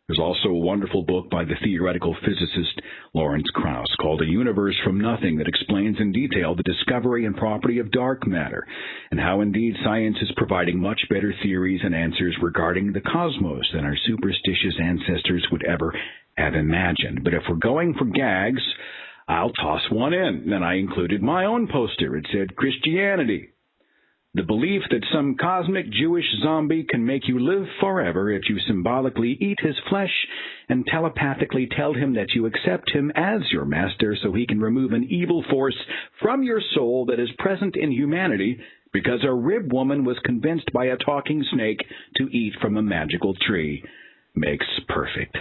There's also a wonderful book by the theoretical physicist Lawrence Krauss called A Universe from Nothing that explains in detail the discovery and property of dark matter, and how indeed science is providing much better theories and answers regarding the cosmos than our superstitious ancestors would ever have imagined. But if we're going for gags, I'll toss one in. And I included my own poster. It said, "Christianity, The belief that some cosmic Jewish zombie can make you live forever if you symbolically eat his flesh and telepathically tell him that you accept him as your master so he can remove an evil force from your soul that is present in humanity because a rib woman was convinced by a talking snake to eat from a magical tree makes perfect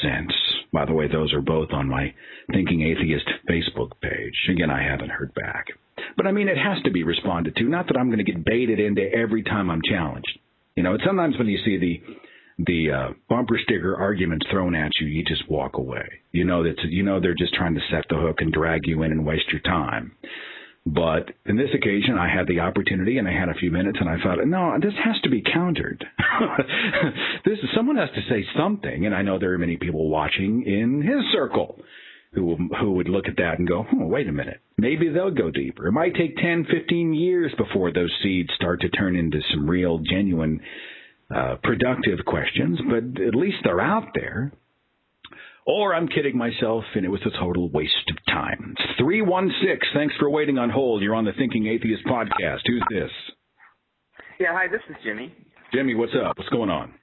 sense. By the way, those are both on my Thinking Atheist Facebook page. Again, I haven't heard back. But, I mean, it has to be responded to. Not that I'm going to get baited into every time I'm challenged. You know, sometimes when you see the bumper sticker arguments thrown at you, you just walk away. You know they're just trying to set the hook and drag you in and waste your time. But in this occasion, I had the opportunity, and I had a few minutes, and I thought, no, this has to be countered. Someone has to say something, and I know there are many people watching in his circle who would look at that and go, wait a minute, maybe they'll go deeper. It might take 10, 15 years before those seeds start to turn into some real, genuine, productive questions, but at least they're out there. Or I'm kidding myself, and it was a total waste of time. 316, thanks for waiting on hold. You're on the Thinking Atheist podcast. Who's this? Yeah, hi, this is Jimmy. Jimmy, what's up? What's going on?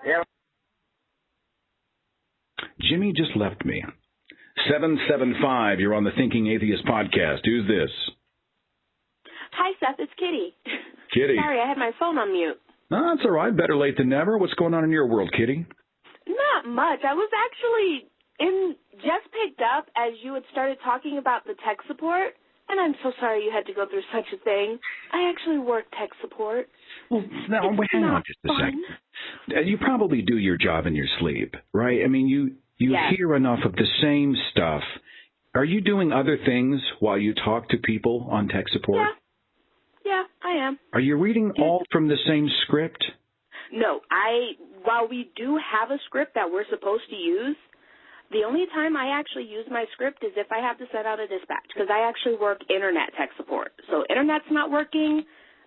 Yeah. Jimmy just left me. 775, you're on the Thinking Atheist podcast. Who's this? Hi, Seth. It's Kitty. Kitty. Sorry, I had my phone on mute. No, that's all right. Better late than never. What's going on in your world, Kitty? Not much. I was actually just picked up as you had started talking about the tech support, and I'm so sorry you had to go through such a thing. I actually work tech support. Well, now, hang on just a second. You probably do your job in your sleep, right? I mean, you yes. hear enough of the same stuff. Are you doing other things while you talk to people on tech support? Yeah, I am. Are you reading all from the same script? No, while we do have a script that we're supposed to use, the only time I actually use my script is if I have to send out a dispatch, because I actually work internet tech support. So internet's not working,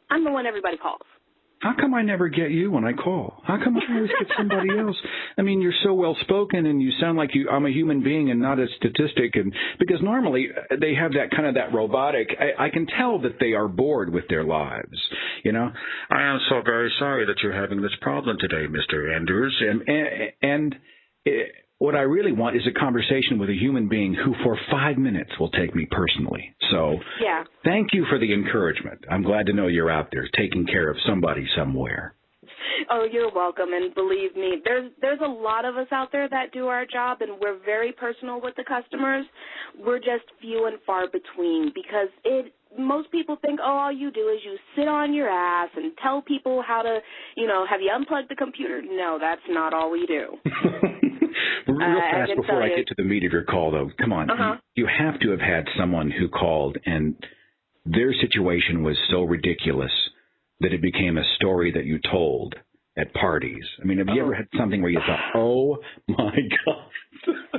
I'm the one everybody calls. How come I never get you when I call? How come I always get somebody else? I mean, you're so well-spoken, and you sound like I'm a human being and not a statistic. And because normally they have that kind of that robotic. I can tell that they are bored with their lives. You know, I am so very sorry that you're having this problem today, Mr. Anders. What I really want is a conversation with a human being who for 5 minutes will take me personally. So yeah. Thank you for the encouragement. I'm glad to know you're out there taking care of somebody somewhere. Oh, you're welcome. And believe me, there's a lot of us out there that do our job, and we're very personal with the customers. We're just few and far between because most people think, all you do is you sit on your ass and tell people how to, have you unplugged the computer? No, that's not all we do. Real fast before I get to the meat of your call, though, come on. You have to have had someone who called and their situation was so ridiculous that it became a story that you told at parties. I mean, have you ever had something where you thought, oh, my God?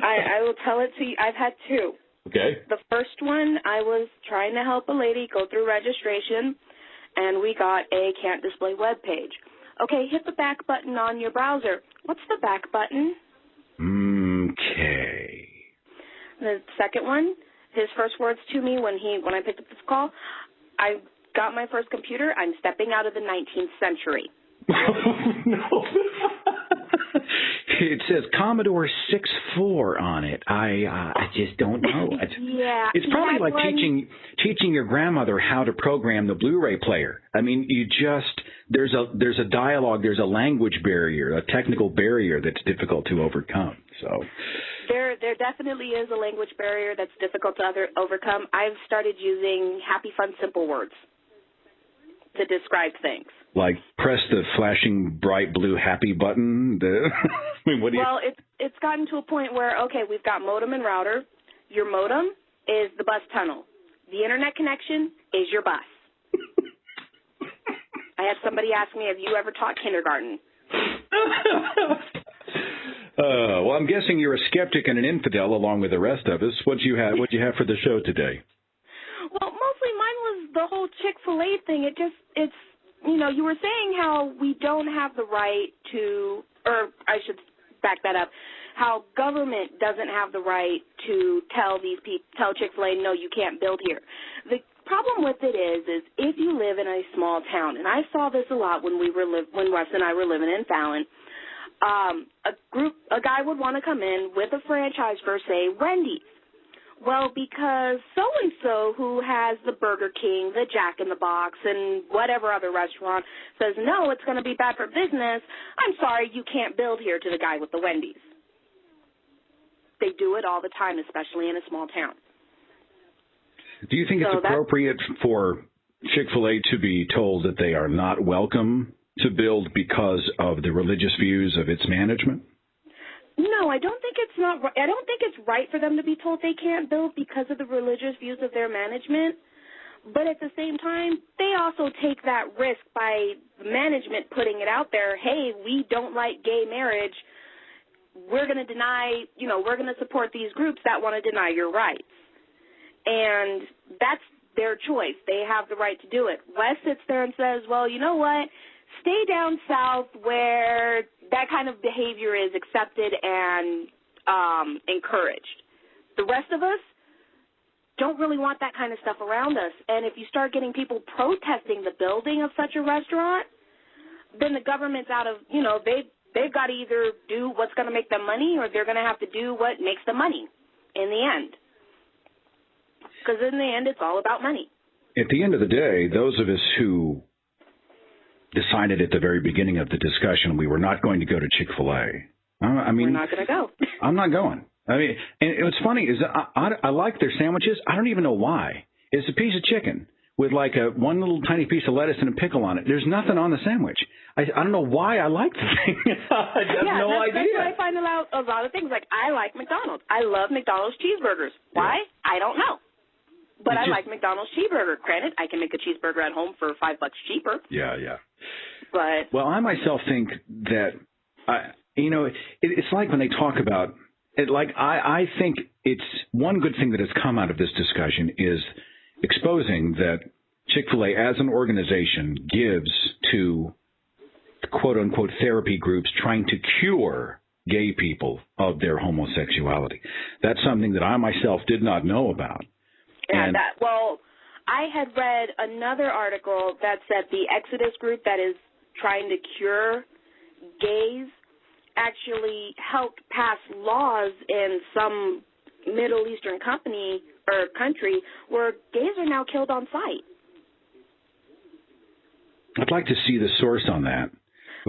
I will tell it to you. I've had two. Okay. The first one, I was trying to help a lady go through registration, and we got a can't display web page. Okay, hit the back button on your browser. What's the back button? Okay. The second one, his first words to me when I picked up this call, I got my first computer. I'm stepping out of the 19th century. No. It says Commodore 64 on it. I just don't know. It's probably like teaching your grandmother how to program the Blu-ray player. I mean, there's a dialogue, there's a language barrier, a technical barrier that's difficult to overcome. So there definitely is a language barrier that's difficult to overcome. I've started using happy, fun, simple words to describe things. Like press the flashing bright blue happy button. Well, it's gotten to a point where, okay, we've got modem and router. Your modem is the bus tunnel. The internet connection is your bus. I had somebody ask me, have you ever taught kindergarten? Well, I'm guessing you're a skeptic and an infidel along with the rest of us. What'd you have for the show today? Well, mostly mine was the whole Chick-Fil-A thing. It's you were saying how we don't have the right to, or I should back that up, how government doesn't have the right to tell Chick-fil-A, no, you can't build here. The problem with it is if you live in a small town, and I saw this a lot when Wes and I were living in Fallon, a guy would want to come in with a franchise for, say, Wendy's. Well, because so-and-so who has the Burger King, the Jack in the Box, and whatever other restaurant says, no, it's going to be bad for business, I'm sorry, you can't build here to the guy with the Wendy's. They do it all the time, especially in a small town. Do you think it's appropriate for Chick-Fil-A to be told that they are not welcome to build because of the religious views of its management? No, I don't think it's right for them to be told they can't build because of the religious views of their management. But at the same time, they also take that risk by management putting it out there, hey, we don't like gay marriage. We're going to deny, we're going to support these groups that want to deny your rights. And that's their choice. They have the right to do it. Wes sits there and says, well, you know what? Stay down south where that kind of behavior is accepted and encouraged. The rest of us don't really want that kind of stuff around us. And if you start getting people protesting the building of such a restaurant, then the government's out of, they've got to either do what's going to make them money or they're going to have to do what makes them money in the end. Because in the end, it's all about money. At the end of the day, those of us who decided at the very beginning of the discussion we were not going to go to Chick-fil-A. We're not going to go. I'm not going. And what's funny is I like their sandwiches. I don't even know why. It's a piece of chicken with like one little tiny piece of lettuce and a pickle on it. There's nothing on the sandwich. I don't know why I like the thing. I have no idea. That's what I find out a lot of things. Like, I like McDonald's. I love McDonald's cheeseburgers. Why? Yeah. I don't know. But I like McDonald's cheeseburger. Granted, I can make a cheeseburger at home for $5 cheaper. Yeah. But well, I myself think that, it's like when they talk about it. Like I think it's one good thing that has come out of this discussion is exposing that Chick-fil-A as an organization gives to quote unquote therapy groups trying to cure gay people of their homosexuality. That's something that I myself did not know about. Yeah, I had read another article that said the Exodus group that is trying to cure gays actually helped pass laws in some Middle Eastern country where gays are now killed on sight. I'd like to see the source on that.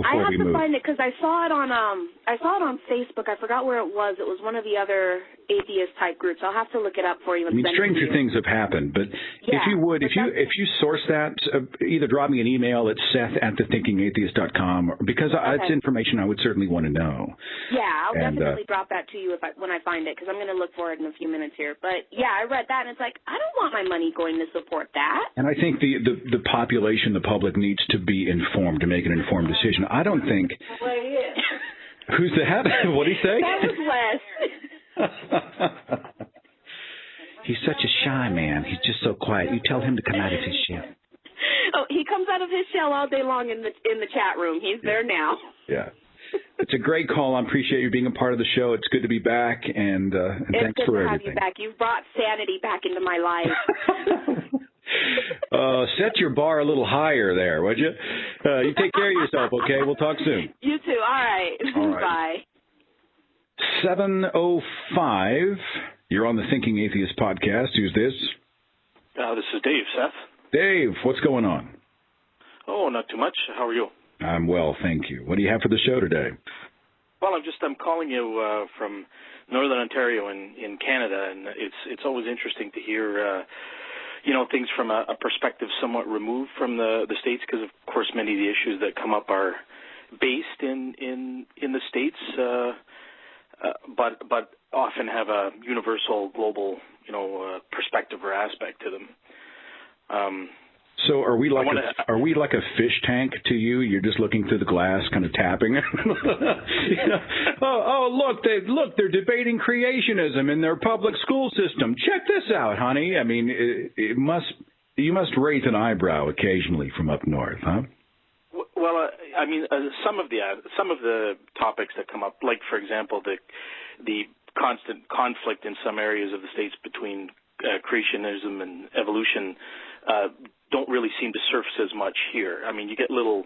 I have to find it because I saw it on Facebook. I forgot where it was. It was one of the other atheist type groups. I'll have to look it up for you. Stranger things have happened, but if you source that, either drop me an email at seth@thethinkingatheist.com because it's information I would certainly want to know. Yeah, I'll definitely drop that to you when I find it because I'm going to look for it in a few minutes here. But yeah, I read that and it's like I don't want my money going to support that. And I think the population, the public needs to be informed to make an informed decision. I don't think. Who's that? What did he say? That was Wes. He's such a shy man. He's just so quiet. You tell him to come out of his shell. Oh, he comes out of his shell all day long in the chat room. He's there now. Yeah. It's a great call. I appreciate you being a part of the show. It's good to be back, and thanks for everything. It's good to have you back. You've brought sanity back into my life. Set your bar a little higher there, would you? You take care of yourself, okay? We'll talk soon. You too. All right. Bye. 7:05. You're on the Thinking Atheist podcast. Who's this? This is Dave, Seth. Dave, what's going on? Oh, not too much. How are you? I'm well, thank you. What do you have for the show today? Well, I'm calling you from Northern Ontario in Canada, and it's always interesting to hear things from a perspective somewhat removed from the States, because, of course, many of the issues that come up are based in the States, but often have a universal, global, perspective or aspect to them. So are we like a fish tank to you? You're just looking through the glass, kind of tapping. Look, they're debating creationism in their public school system. Check this out, honey. I mean, you must raise an eyebrow occasionally from up north, huh? Well, some of the topics that come up, like for example, the constant conflict in some areas of the States between creationism and evolution, don't really seem to surface as much here. I mean, you get little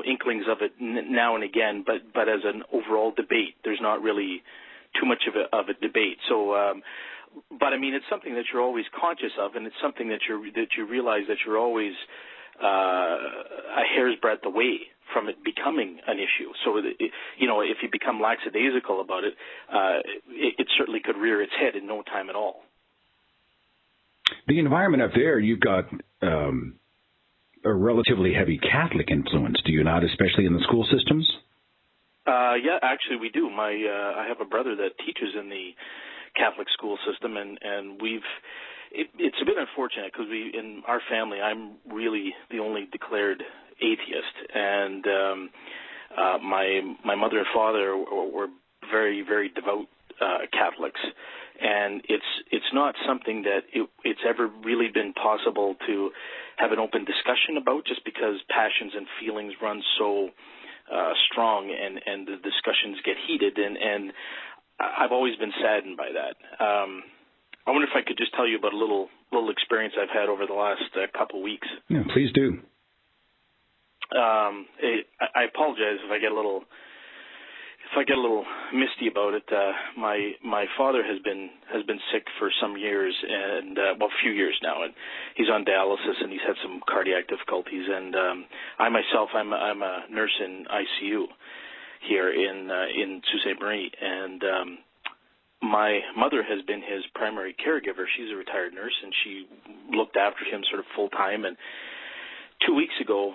inklings of it now and again, but as an overall debate, there's not really too much of a debate. So, but I mean, it's something that you're always conscious of, and it's something that you realize that you're always a hair's breadth away from it becoming an issue. So, if you become lackadaisical about it, it certainly could rear its head in no time at all. The environment up there, you've got a relatively heavy Catholic influence, do you not, especially in the school systems? Yeah, actually we do. I have a brother that teaches in the Catholic school system, and it's a bit unfortunate because in our family, I'm really the only declared atheist, and my mother and father were very, very devout Catholics, and it's not something that it's ever really been possible to have an open discussion about, just because passions and feelings run so strong, and the discussions get heated, and I've always been saddened by that. I wonder if I could just tell you about a little experience I've had over the last couple weeks. Yeah, please do. I apologize if I get a little misty about it. My father has been sick for some years, and a few years now, and he's on dialysis, and he's had some cardiac difficulties. And I myself, I'm a nurse in ICU here in Sault Ste. Marie, and my mother has been his primary caregiver. She's a retired nurse, and she looked after him sort of full time. And 2 weeks ago,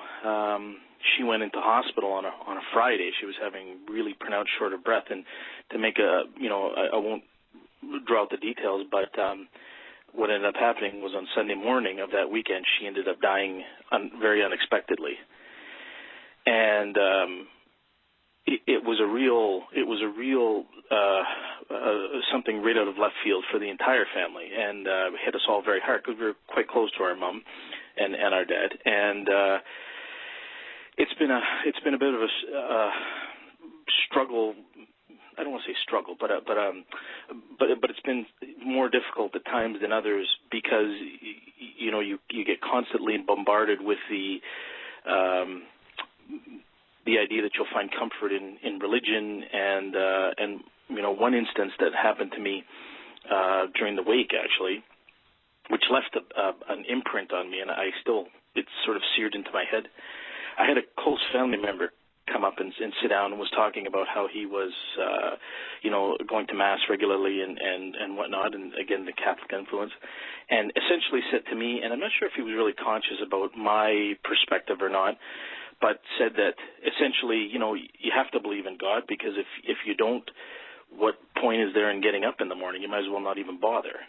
she went into hospital on a Friday. She was having really pronounced short of breath, and to make I won't draw out the details, but what ended up happening was on Sunday morning of that weekend, she ended up dying very unexpectedly, and it was a real something right out of left field for the entire family, and hit us all very hard because we were quite close to our mom and our dad, and it's been a bit of a struggle. I don't want to say struggle, but it's been more difficult at times than others, because you get constantly bombarded with the idea that you'll find comfort in religion, and one instance that happened to me during the wake, actually, which left an imprint on me, and it's sort of seared into my head. I had a close family member come up and sit down and was talking about how he was, going to Mass regularly and whatnot, and again, the Catholic influence, and essentially said to me, and I'm not sure if he was really conscious about my perspective or not, but said that essentially, you have to believe in God, because if you don't, what point is there in getting up in the morning? You might as well not even bother.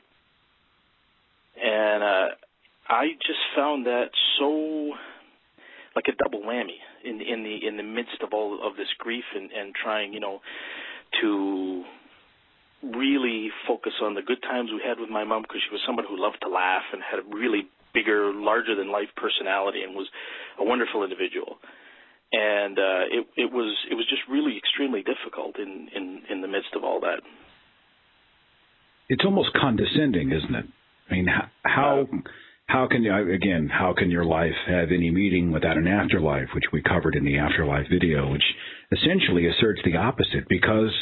And I just found that so like a double whammy in the midst of all of this grief, and trying, to really focus on the good times we had with my mom, because she was someone who loved to laugh and had a really bigger, larger than life personality, and was a wonderful individual. And it was just really extremely difficult in the midst of all that. It's almost condescending, isn't it? I mean, how can your life have any meaning without an afterlife, which we covered in the Afterlife video, which essentially asserts the opposite, because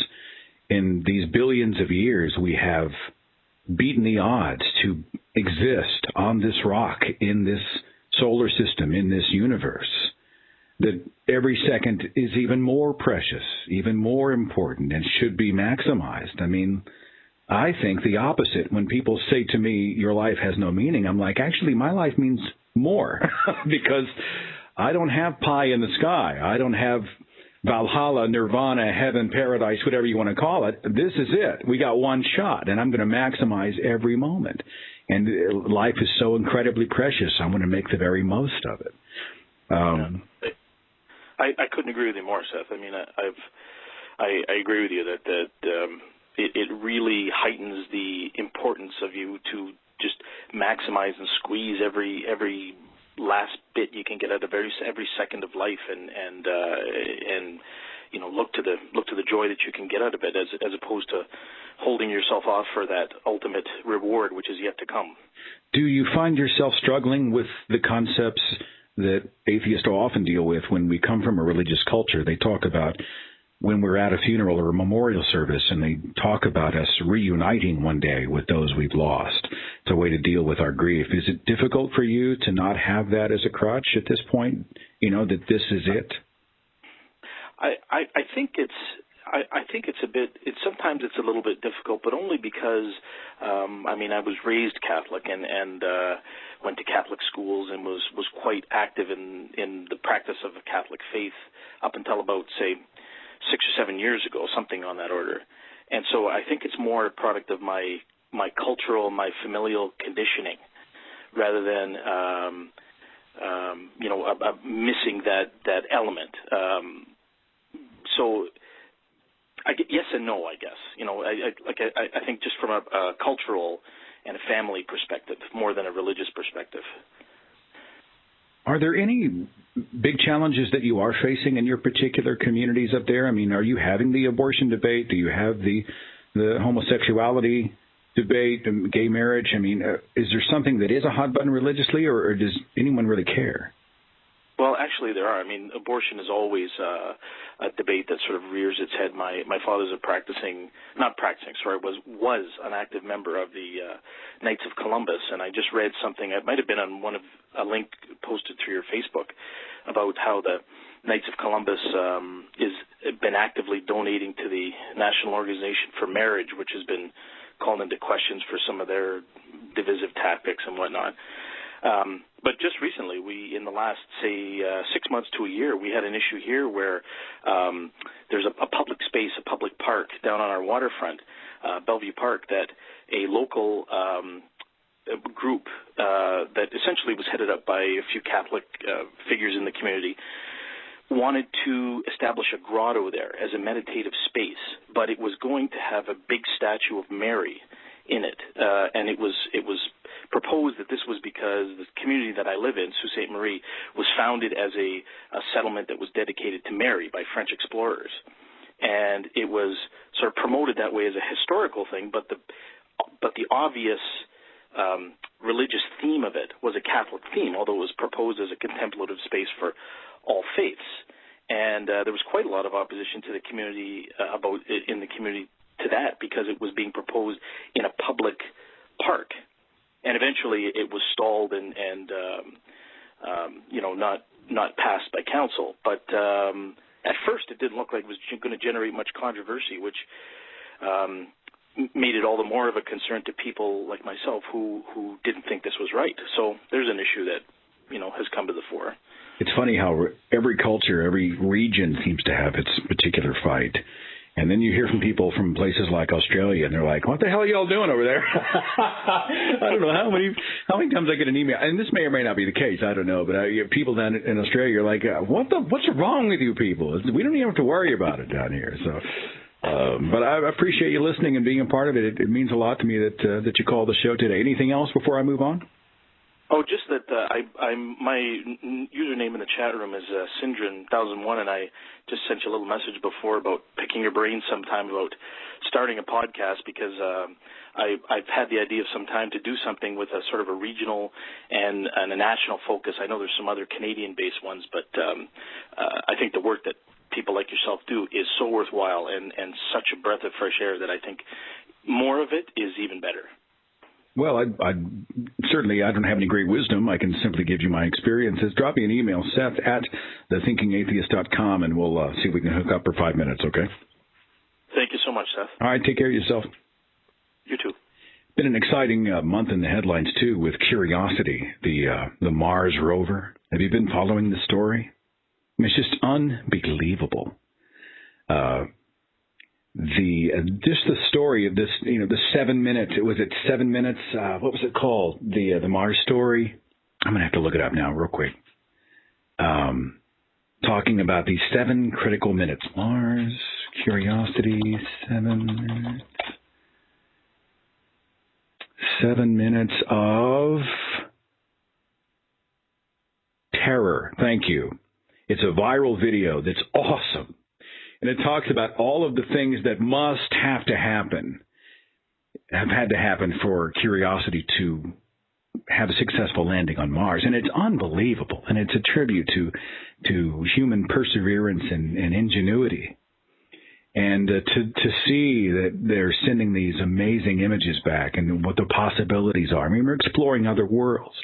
in these billions of years we have beaten the odds to exist on this rock, in this solar system, in this universe, that every second is even more precious, even more important, and should be maximized. I mean, I think the opposite. When people say to me, your life has no meaning, I'm like, actually, my life means more, because I don't have pie in the sky. I don't have Valhalla, Nirvana, heaven, paradise, whatever you want to call it. This is it. We got one shot, and I'm going to maximize every moment. And life is so incredibly precious. I'm going to make the very most of it. I couldn't agree with you more, Seth. I mean, I agree with you that it really heightens the importance of you to just maximize and squeeze every last bit you can get out of every second of life, and look to the joy that you can get out of it, as opposed to holding yourself off for that ultimate reward, which is yet to come. Do you find yourself struggling with the concepts that atheists often deal with when we come from a religious culture? They talk about when we're at a funeral or a memorial service, and they talk about us reuniting one day with those we've lost. It's a way to deal with our grief. Is it difficult for you to not have that as a crutch at this point, that this is it? I think it's a bit. Sometimes it's a little bit difficult, but only because I was raised Catholic and went to Catholic schools and was quite active in the practice of the Catholic faith up until about, say, 6 or 7 years ago, something on that order. And so I think it's more a product of my cultural, my familial conditioning, rather than missing that element. So yes and no, I guess. I think just from a cultural and a family perspective, more than a religious perspective. Are there any big challenges that you are facing in your particular communities up there? I mean, are you having the abortion debate? Do you have the homosexuality debate, gay marriage? I mean, is there something that is a hot button religiously, or does anyone really care? Well, actually, there are. I mean, abortion is always a debate that sort of rears its head. My father's was an active member of the Knights of Columbus, and I just read something. It might have been on a link posted through your Facebook about how the Knights of Columbus has been actively donating to the National Organization for Marriage, which has been called into questions for some of their divisive tactics and whatnot. But just recently, in the last, say, 6 months to a year, we had an issue here where there's a public space, a public park down on our waterfront, Bellevue Park, that a local group that essentially was headed up by a few Catholic figures in the community wanted to establish a grotto there as a meditative space, but it was going to have a big statue of Mary in it, and it was proposed that this was because the community that I live in, Sault Ste. Marie, was founded as a settlement that was dedicated to Mary by French explorers, and it was sort of promoted that way as a historical thing, but the obvious religious theme of it was a Catholic theme, although it was proposed as a contemplative space for all faiths, and there was quite a lot of opposition to the community in the community to that, because it was being proposed in a public park, and eventually it was stalled and not passed by council. But at first it didn't look like it was going to generate much controversy, which made it all the more of a concern to people like myself who didn't think this was right. So there's an issue that has come to the fore. It's funny how every culture, every region seems to have its particular fight. And then you hear from people from places like Australia, and they're like, "What the hell are y'all doing over there?" I don't know how many times I get an email, and this may or may not be the case. I don't know, but people down in Australia are like, "What's wrong with you people? We don't even have to worry about it down here." So, but I appreciate you listening and being a part of it. It means a lot to me that you called the show today. Anything else before I move on? Oh, just that my username in the chat room is Syndron1001, and I just sent you a little message before about picking your brain sometime about starting a podcast, because I've had the idea of some time to do something with a sort of a regional and a national focus. I know there's some other Canadian-based ones, but I think the work that people like yourself do is so worthwhile and such a breath of fresh air that I think more of it is even better. Well, I certainly don't have any great wisdom. I can simply give you my experiences. Drop me an email, Seth at thethinkingatheist.com, and we'll see if we can hook up for 5 minutes, okay? Thank you so much, Seth. All right, take care of yourself. You too. Been an exciting month in the headlines, too, with Curiosity, the Mars rover. Have you been following the story? I mean, it's just unbelievable. Just the story of this, the 7 minute, was it 7 minutes? What was it called? The Mars story. I'm going to have to look it up now real quick. Talking about these 7 critical minutes. Mars, Curiosity, 7 minutes. 7 minutes of terror. Thank you. It's a viral video that's awesome. And it talks about all of the things that must have to happen have had to happen for Curiosity to have a successful landing on Mars. And it's unbelievable. And it's a tribute to human perseverance and ingenuity. And to see that they're sending these amazing images back and what the possibilities are. I mean, we're exploring other worlds.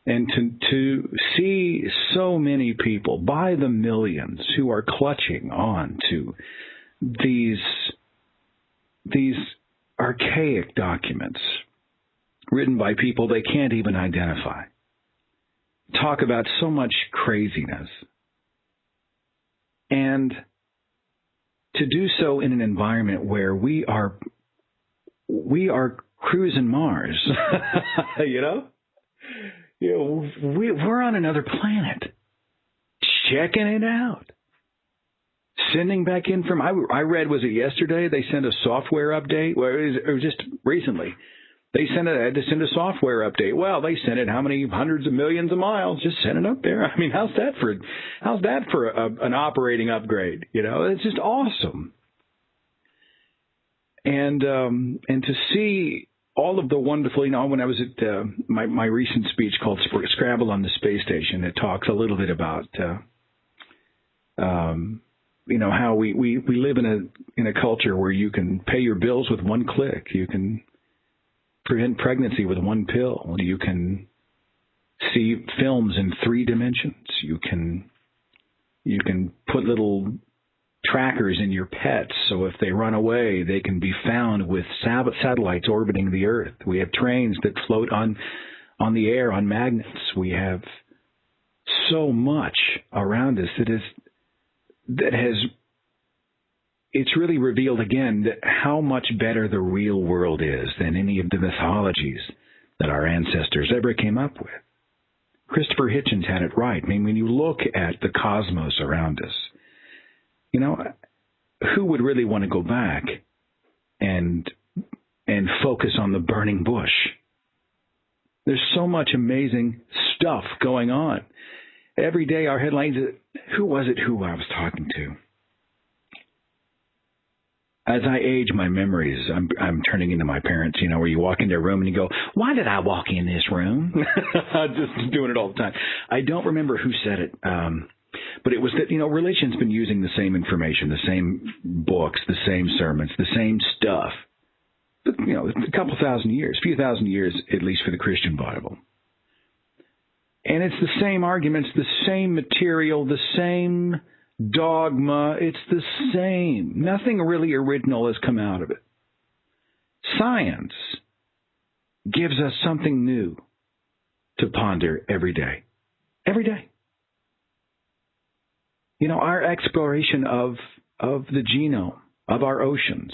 And to see so many people by the millions who are clutching on to these archaic documents written by people they can't even identify. Talk about so much craziness. And to do so in an environment where we are cruising Mars, we're on another planet, checking it out, sending back in from. I read, was it yesterday? They sent a software update. Well, it was just recently. They had to send a software update. Well, they sent it how many hundreds of millions of miles? Just send it up there. I mean, how's that for an operating upgrade? It's just awesome. And to see all of the wonderful, when I was at my recent speech called Scrabble on the Space Station, it talks a little bit about how we live in a culture where you can pay your bills with one click. You can prevent pregnancy with one pill. You can see films in 3 dimensions. You can put little trackers in your pets so if they run away, they can be found with satellites orbiting the Earth. We have trains that float on the air on magnets. We have so much around us it's really revealed again that how much better the real world is than any of the mythologies that our ancestors ever came up with. Christopher Hitchens had it right. I mean, when you look at the cosmos around us, who would really want to go back and focus on the burning bush? There's so much amazing stuff going on. Every day our headlines, who was it who I was talking to? As I age, my memories, I'm turning into my parents, where you walk into a room and you go, why did I walk in this room? Just doing it all the time. I don't remember who said it, but it was that, religion's been using the same information, the same books, the same sermons, the same stuff, but, a couple thousand years, few thousand years, at least for the Christian Bible. And it's the same arguments, the same material, the same dogma, it's the same. Nothing really original has come out of it. Science gives us something new to ponder every day. Every day. Our exploration of the genome, of our oceans,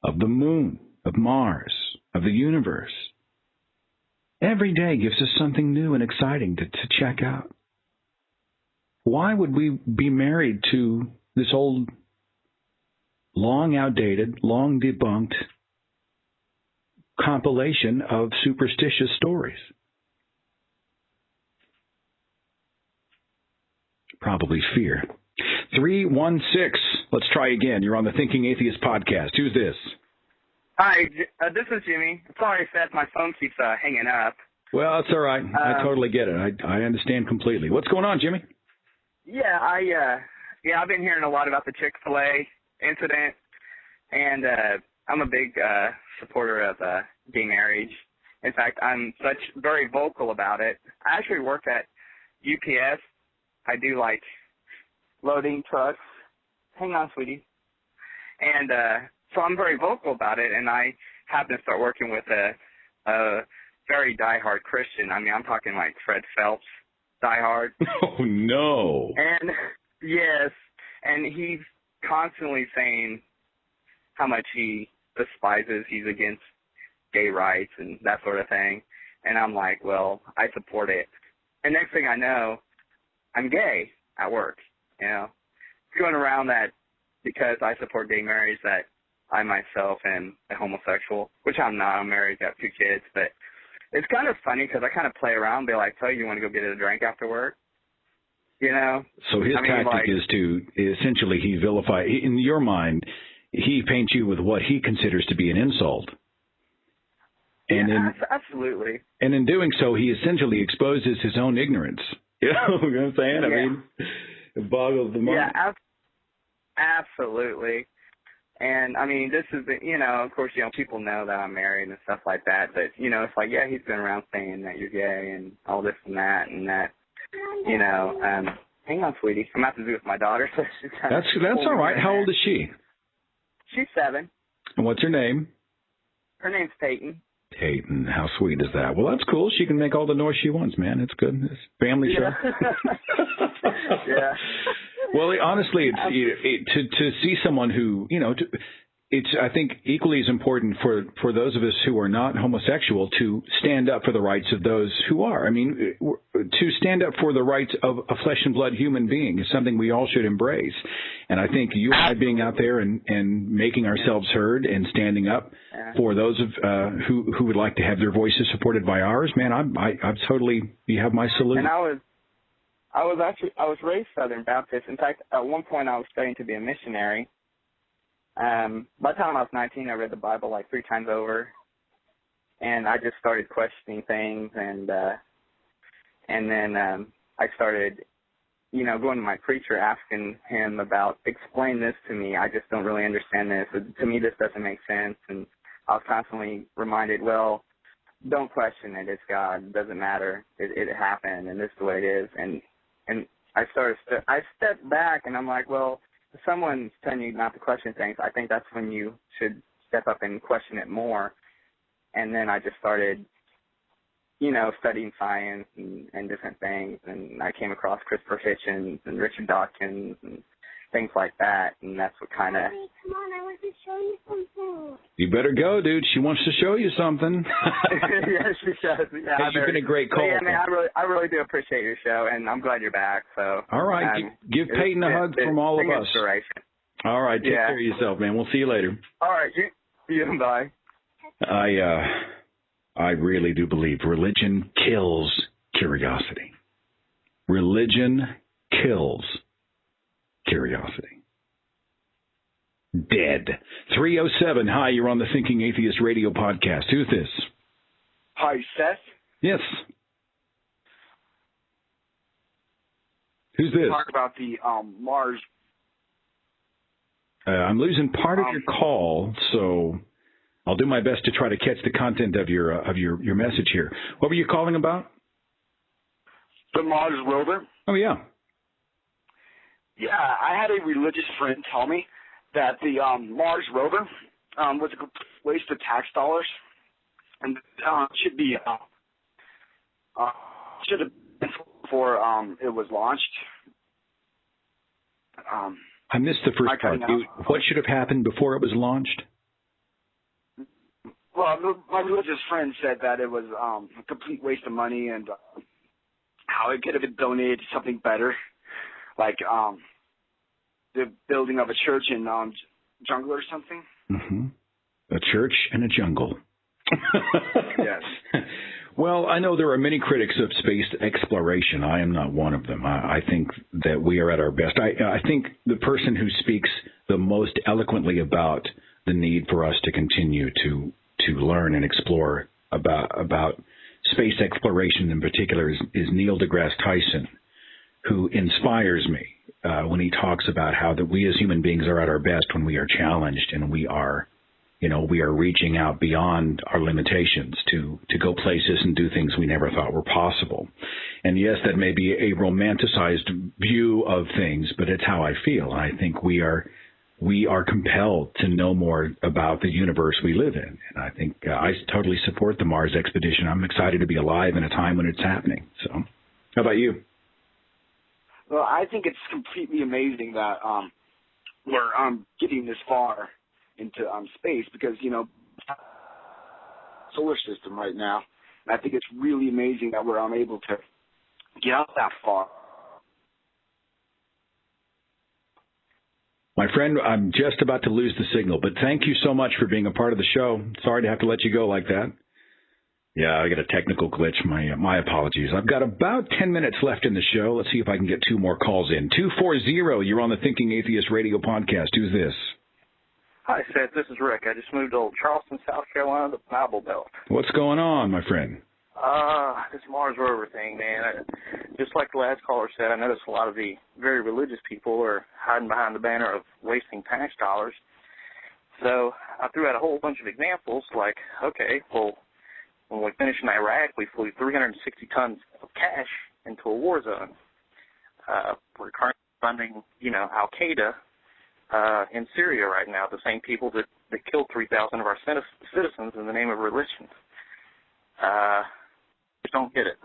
of the moon, of Mars, of the universe, every day gives us something new and exciting to check out. Why would we be married to this old, long outdated, long debunked compilation of superstitious stories? Probably fear. 316. Let's try again. You're on the Thinking Atheist podcast. Who's this? Hi, this is Jimmy. Sorry if my phone keeps hanging up. Well, it's all right. I totally get it. I understand completely. What's going on, Jimmy? Yeah, I've been hearing a lot about the Chick-Fil-A incident, and I'm a big supporter of gay marriage. In fact, I'm very vocal about it. I actually work at UPS. I do loading trucks. Hang on, sweetie. And so I'm very vocal about it, and I happen to start working with a very diehard Christian. I mean, I'm talking like Fred Phelps, diehard. Oh, no. And, yes, and he's constantly saying how much he despises, he's against gay rights and that sort of thing. And I'm like, well, I support it. And next thing I know, I'm gay at work, going around that because I support gay marriage, that I myself am a homosexual, which I'm not. I'm married, got 2 kids, but it's kind of funny because I kind of play around, be like, tell you want to go get a drink after work, So his tactic is to essentially in your mind, he paints you with what he considers to be an insult. And absolutely. And in doing so, he essentially exposes his own ignorance. You know what I'm saying? Yeah. I mean, it boggles the mind. Yeah, absolutely. And, I mean, this is, of course, people know that I'm married and stuff like that. But, it's like, yeah, he's been around saying that you're gay and all this and that. Hang on, sweetie. I'm about to be with my daughter. So that's all right. How old is she? She's 7. And what's her name? Her name's Peyton. Peyton. How sweet is that? Well, that's cool. She can make all the noise she wants, man. It's good. It's a family show. Yeah. Well, honestly, to see someone who, it's, I think, equally as important for those of us who are not homosexual to stand up for the rights of those who are. I mean, to stand up for the rights of a flesh and blood human being is something we all should embrace. And I think you and I being out there and making ourselves heard and standing up for those of who would like to have their voices supported by ours, man, I'm totally, you have my salute. And I was raised Southern Baptist. In fact, at one point I was studying to be a missionary. By the time I was 19, I read the Bible like 3 times over, and I just started questioning things, and then I started, going to my preacher, asking him about, explain this to me. I just don't really understand this. To me, this doesn't make sense. And I was constantly reminded, well, don't question it. It's God. It doesn't matter. It happened, and this is the way it is. And I stepped back, and I'm like, well, if someone's telling you not to question things, I think that's when you should step up and question it more. And then I just started, studying science and different things, and I came across Christopher Hitchens and Richard Dawkins and things like that, and that's what kind of... Hey, come on, I want to show you something. You better go, dude. She wants to show you something. Yeah, she does. Yeah, hey, you've been a great call. Yeah, man, I really do appreciate your show, and I'm glad you're back. So all right, give Peyton a hug from all of us. All right, take care of yourself, man. We'll see you later. All right, you bye. I really do believe religion kills curiosity. Religion kills curiosity. Dead. 307. Hi, you're on the Thinking Atheist radio podcast. Who's this? Hi, Seth. Yes. Who's this? Talk about the Mars. I'm losing part of your call, so I'll do my best to try to catch the content of your message here. What were you calling about? The Mars rover. Oh, yeah. Yeah, I had a religious friend tell me that the Mars rover was a complete waste of tax dollars, and should have been before it was launched. I missed the first part. What should have happened before it was launched? Well, my religious friend said that it was a complete waste of money, and how it could have been donated to something better, like the building of a church in jungle or something. Mm-hmm. A church and a jungle. Yes. Well, I know there are many critics of space exploration. I am not one of them. I think that we are at our best. I think the person who speaks the most eloquently about the need for us to continue to learn and explore about space exploration in particular is Neil deGrasse Tyson, who inspires me when he talks about how that we as human beings are at our best when we are challenged and we are reaching out beyond our limitations to go places and do things we never thought were possible. And yes, that may be a romanticized view of things, but it's how I feel. And I think we are compelled to know more about the universe we live in. And I think I totally support the Mars expedition. I'm excited to be alive in a time when it's happening. So how about you? Well, I think it's completely amazing that we're getting this far into space because, solar system right now. And I think it's really amazing that we're able to get out that far. My friend, I'm just about to lose the signal, but thank you so much for being a part of the show. Sorry to have to let you go like that. Yeah, I got a technical glitch. My apologies. I've got about 10 minutes left in the show. Let's see if I can get 2 more calls in. 240, you're on the Thinking Atheist radio podcast. Who's this? Hi, Seth. This is Rick. I just moved to old Charleston, South Carolina, the Bible Belt. What's going on, my friend? This Mars rover thing, man. Just like the last caller said, I noticed a lot of the very religious people are hiding behind the banner of wasting tax dollars. So I threw out a whole bunch of examples, like, okay, well, when we finished in Iraq, we flew 360 tons of cash into a war zone. We're currently funding, Al-Qaeda in Syria right now, the same people that killed 3,000 of our citizens in the name of religion. Just don't get it.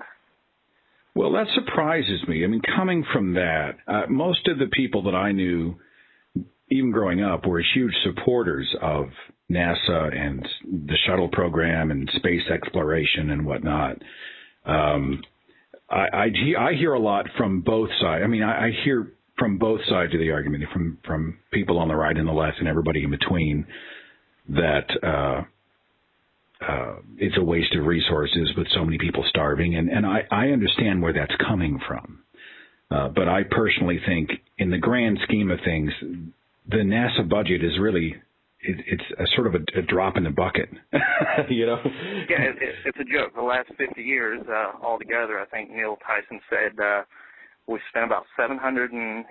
Well, that surprises me. I mean, coming from that, most of the people that I knew, even growing up, were huge supporters of NASA and the shuttle program and space exploration and whatnot. I hear a lot from both sides. I mean, I hear from both sides of the argument, from people on the right and the left and everybody in between, that it's a waste of resources with so many people starving. And I understand where that's coming from. But I personally think, in the grand scheme of things, the NASA budget is really, it's a sort of a drop in the bucket, Yeah, it's a joke. The last 50 years altogether, I think Neil Tyson said we spent about $780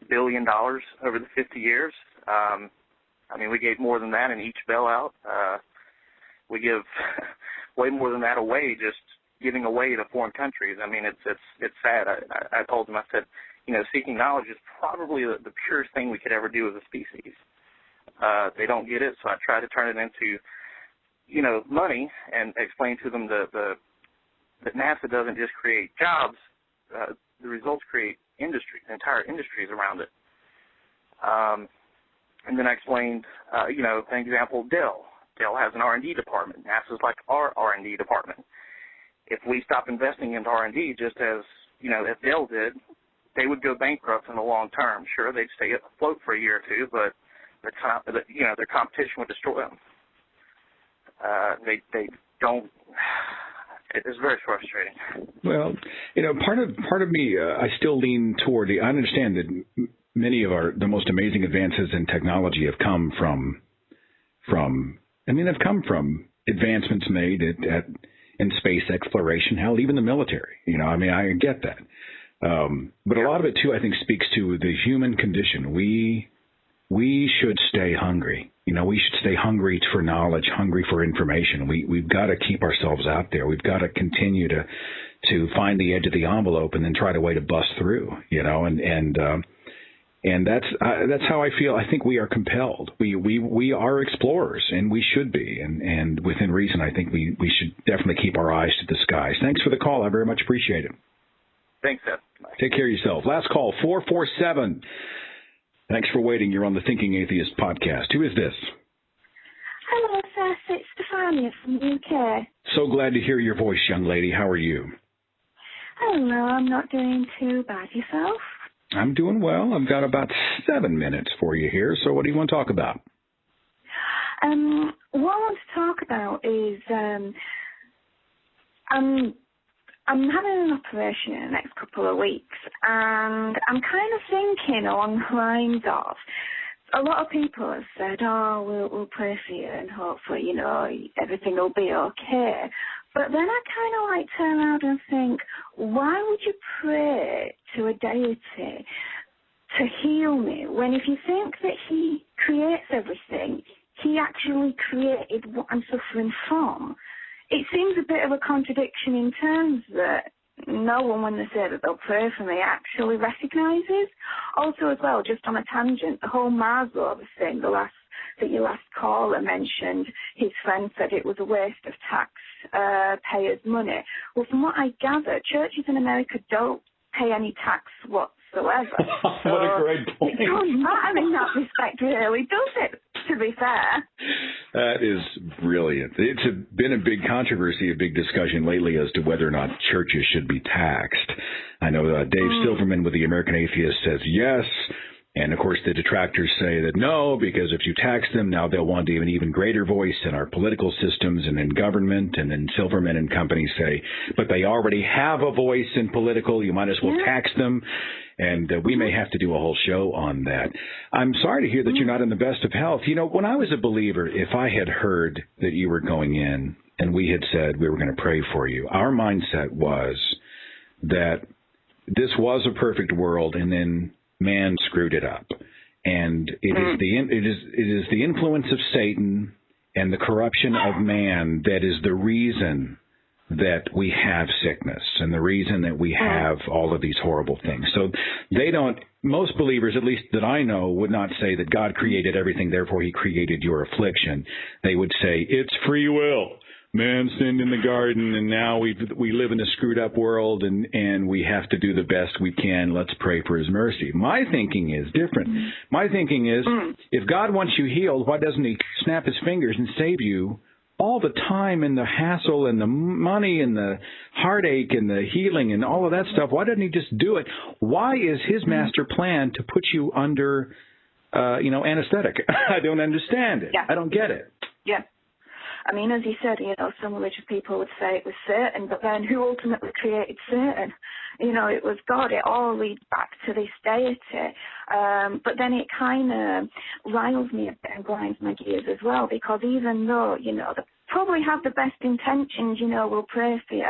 billion over the 50 years. We gave more than that in each bailout. We give way more than that away, just giving away to foreign countries. I mean, it's sad. I told them, I said, seeking knowledge is probably the purest thing we could ever do as a species. They don't get it, so I try to turn it into, money and explain to them that NASA doesn't just create jobs. The results create industry, entire industries around it. And then I explained, an example, Dell. Dell has an R&D department. NASA's like our R&D department. If we stop investing into R&D, just as, as Dell did, they would go bankrupt in the long term. Sure, they'd stay afloat for a year or two, but their competition would destroy them. They don't. It's very frustrating. Well, part of me, I still lean toward I understand that many of the most amazing advances in technology have come from advancements made in space exploration, hell, even the military. I get that. But a lot of it, too, I think, speaks to the human condition. We should stay hungry. We should stay hungry for knowledge, hungry for information. We've got to keep ourselves out there. We've got to continue to find the edge of the envelope and then try to way to bust through, and that's how I feel. I think we are compelled. We are explorers, and we should be. And within reason, I think we should definitely keep our eyes to the skies. Thanks for the call. I very much appreciate it. Thanks, Seth. Bye. Take care of yourself. Last call, 447. Thanks for waiting. You're on the Thinking Atheist podcast. Who is this? Hello, Seth. It's Stefania from the UK. So glad to hear your voice, young lady. How are you? Hello. I'm not doing too bad. Yourself? I'm doing well. I've got about 7 minutes for you here. So what do you want to talk about? What I want to talk about is I'm having an operation in the next couple of weeks, and I'm kind of thinking along the lines of, a lot of people have said, we'll pray for you and hopefully, everything will be okay. But then I kind of turn around and think, why would you pray to a deity to heal me when if you think that he creates everything, he actually created what I'm suffering from? It seems a bit of a contradiction in terms that no one, when they say that they'll pray for me, actually recognises. Also, as well, just on a tangent, the whole Mars rover thing, that your last caller mentioned, his friend said it was a waste of taxpayers' money. Well, from what I gather, churches in America don't pay any tax whatsoever. What a great point. It doesn't matter in that respect, really, does it, to be fair? That is brilliant. It's been a big controversy, a big discussion lately as to whether or not churches should be taxed. I know Dave Silverman with the American Atheist says yes. And, of course, the detractors say that no, because if you tax them, now they'll want an even greater voice in our political systems and in government. And then Silverman and company say, but they already have a voice in political. You might as well tax them. And we may have to do a whole show on that. I'm sorry to hear that you're not in the best of health. You know, when I was a believer, if I had heard that you were going in and we had said we were going to pray for you, our mindset was that this was a perfect world and then man screwed it up. And it is the influence of Satan and the corruption of man that is the reason that we have sickness and the reason that we have all of these horrible things. So most believers, at least that I know, would not say that God created everything, therefore he created your affliction. They would say it's free will. Man sinned in the garden, and now we live in a screwed up world, and we have to do the best we can. Let's pray for his mercy. My thinking is different. My thinking is, if God wants you healed, why doesn't he snap his fingers and save you all the time and the hassle and the money and the heartache and the healing and all of that stuff? Why doesn't he just do it? Why is his master plan to put you under, anesthetic? I don't understand it. Yeah. I don't get it. Yeah. I mean, as you said, some religious people would say it was Satan, but then who ultimately created Satan? It was God. It all leads back to this deity. But then it kind of riles me a bit and grinds my gears as well, because even though, they probably have the best intentions, we'll pray for you,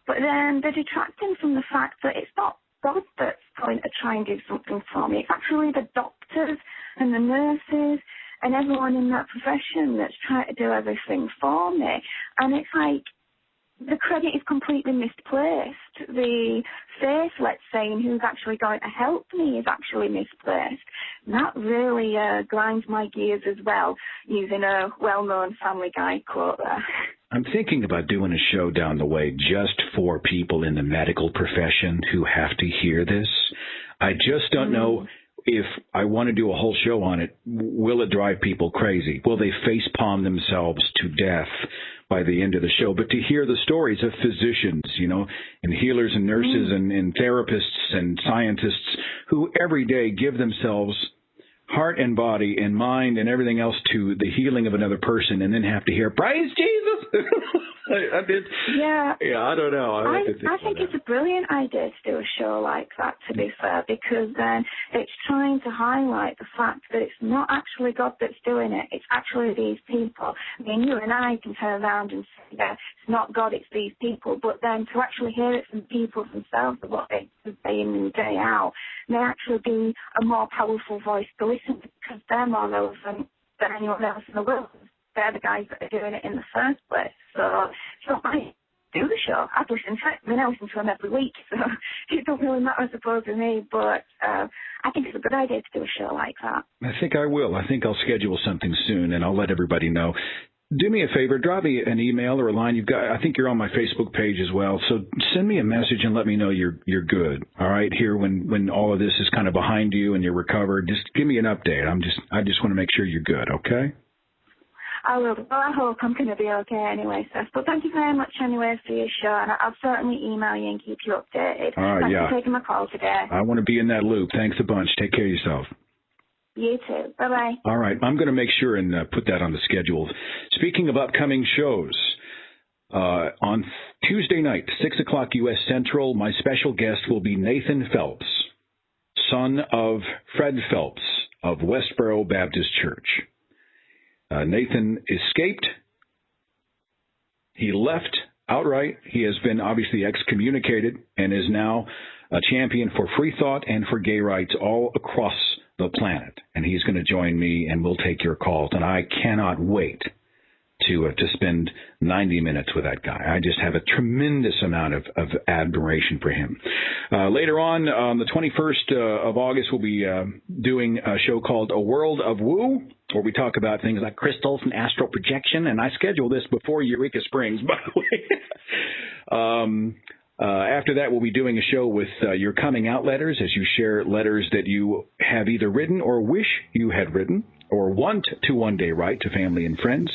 but then they're detracting from the fact that it's not God that's going to try and do something for me. It's actually the doctors and the nurses and everyone in that profession that's trying to do everything for me. And it's like the credit is completely misplaced. The faith, let's say, in who's actually going to help me is actually misplaced. And that really grinds my gears as well, using a well-known Family Guy quote there. I'm thinking about doing a show down the way just for people in the medical profession who have to hear this. I just don't know if I want to do a whole show on it. Will it drive people crazy? Will they facepalm themselves to death by the end of the show? But to hear the stories of physicians, and healers and nurses and therapists and scientists who every day give themselves heart and body and mind and everything else to the healing of another person, and then have to hear, praise Jesus! I don't know. I think it's a brilliant idea to do a show like that, to be fair, because then it's trying to highlight the fact that it's not actually God that's doing it. It's actually these people. I mean, you and I can turn around and say that it's not God, it's these people, but then to actually hear it from people themselves, what they day in and day out, may actually be a more powerful voice to listen to, because they're more relevant than anyone else in the world. They're the guys that are doing it in the first place. So it's not my do the show. I've listened to it. I mean, I listen to them every week, so it don't really matter, I suppose, to me. But I think it's a good idea to do a show like that. I think I will. I think I'll schedule something soon, and I'll let everybody know. Do me a favor, drop me an email or a line. I think you're on my Facebook page as well. So send me a message and let me know you're good. All right, here when all of this is kind of behind you and you're recovered, just give me an update. I just want to make sure you're good. Okay. I will. Well, I hope I'm going to be okay anyway, Seth. But thank you very much anyway for your show, and I'll certainly email you and keep you updated. Thanks for taking my call today. I want to be in that loop. Thanks a bunch. Take care of yourself. You too. Bye-bye. All right. I'm going to make sure and put that on the schedule. Speaking of upcoming shows, on Tuesday night, 6 o'clock U.S. Central, my special guest will be Nathan Phelps, son of Fred Phelps of Westboro Baptist Church. Nathan escaped. He left outright. He has been obviously excommunicated and is now a champion for free thought and for gay rights all across the planet. And he's going to join me, and we'll take your calls. And I cannot wait to spend 90 minutes with that guy. I just have a tremendous amount of admiration for him. Later on the 21st of August, we'll be doing a show called A World of Woo, where we talk about things like crystals and astral projection. And I schedule this before Eureka Springs, by the way. After that, we'll be doing a show with your coming out letters, as you share letters that you have either written or wish you had written or want to one day write to family and friends.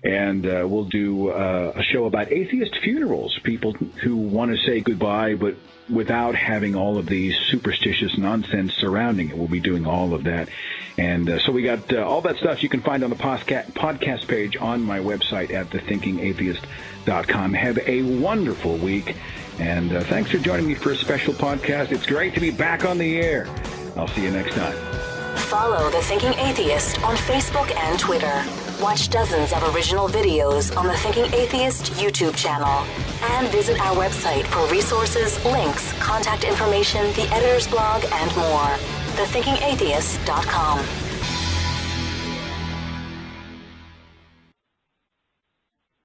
And we'll do a show about atheist funerals, people who want to say goodbye, but without having all of these superstitious nonsense surrounding it. We'll be doing all of that. And so we got all that stuff you can find on the podcast page on my website at thethinkingatheist.com. Have a wonderful week. And thanks for joining me for a special podcast. It's great to be back on the air. I'll see you next time. Follow The Thinking Atheist on Facebook and Twitter. Watch dozens of original videos on the Thinking Atheist YouTube channel. And visit our website for resources, links, contact information, the editor's blog, and more. thethinkingatheist.com.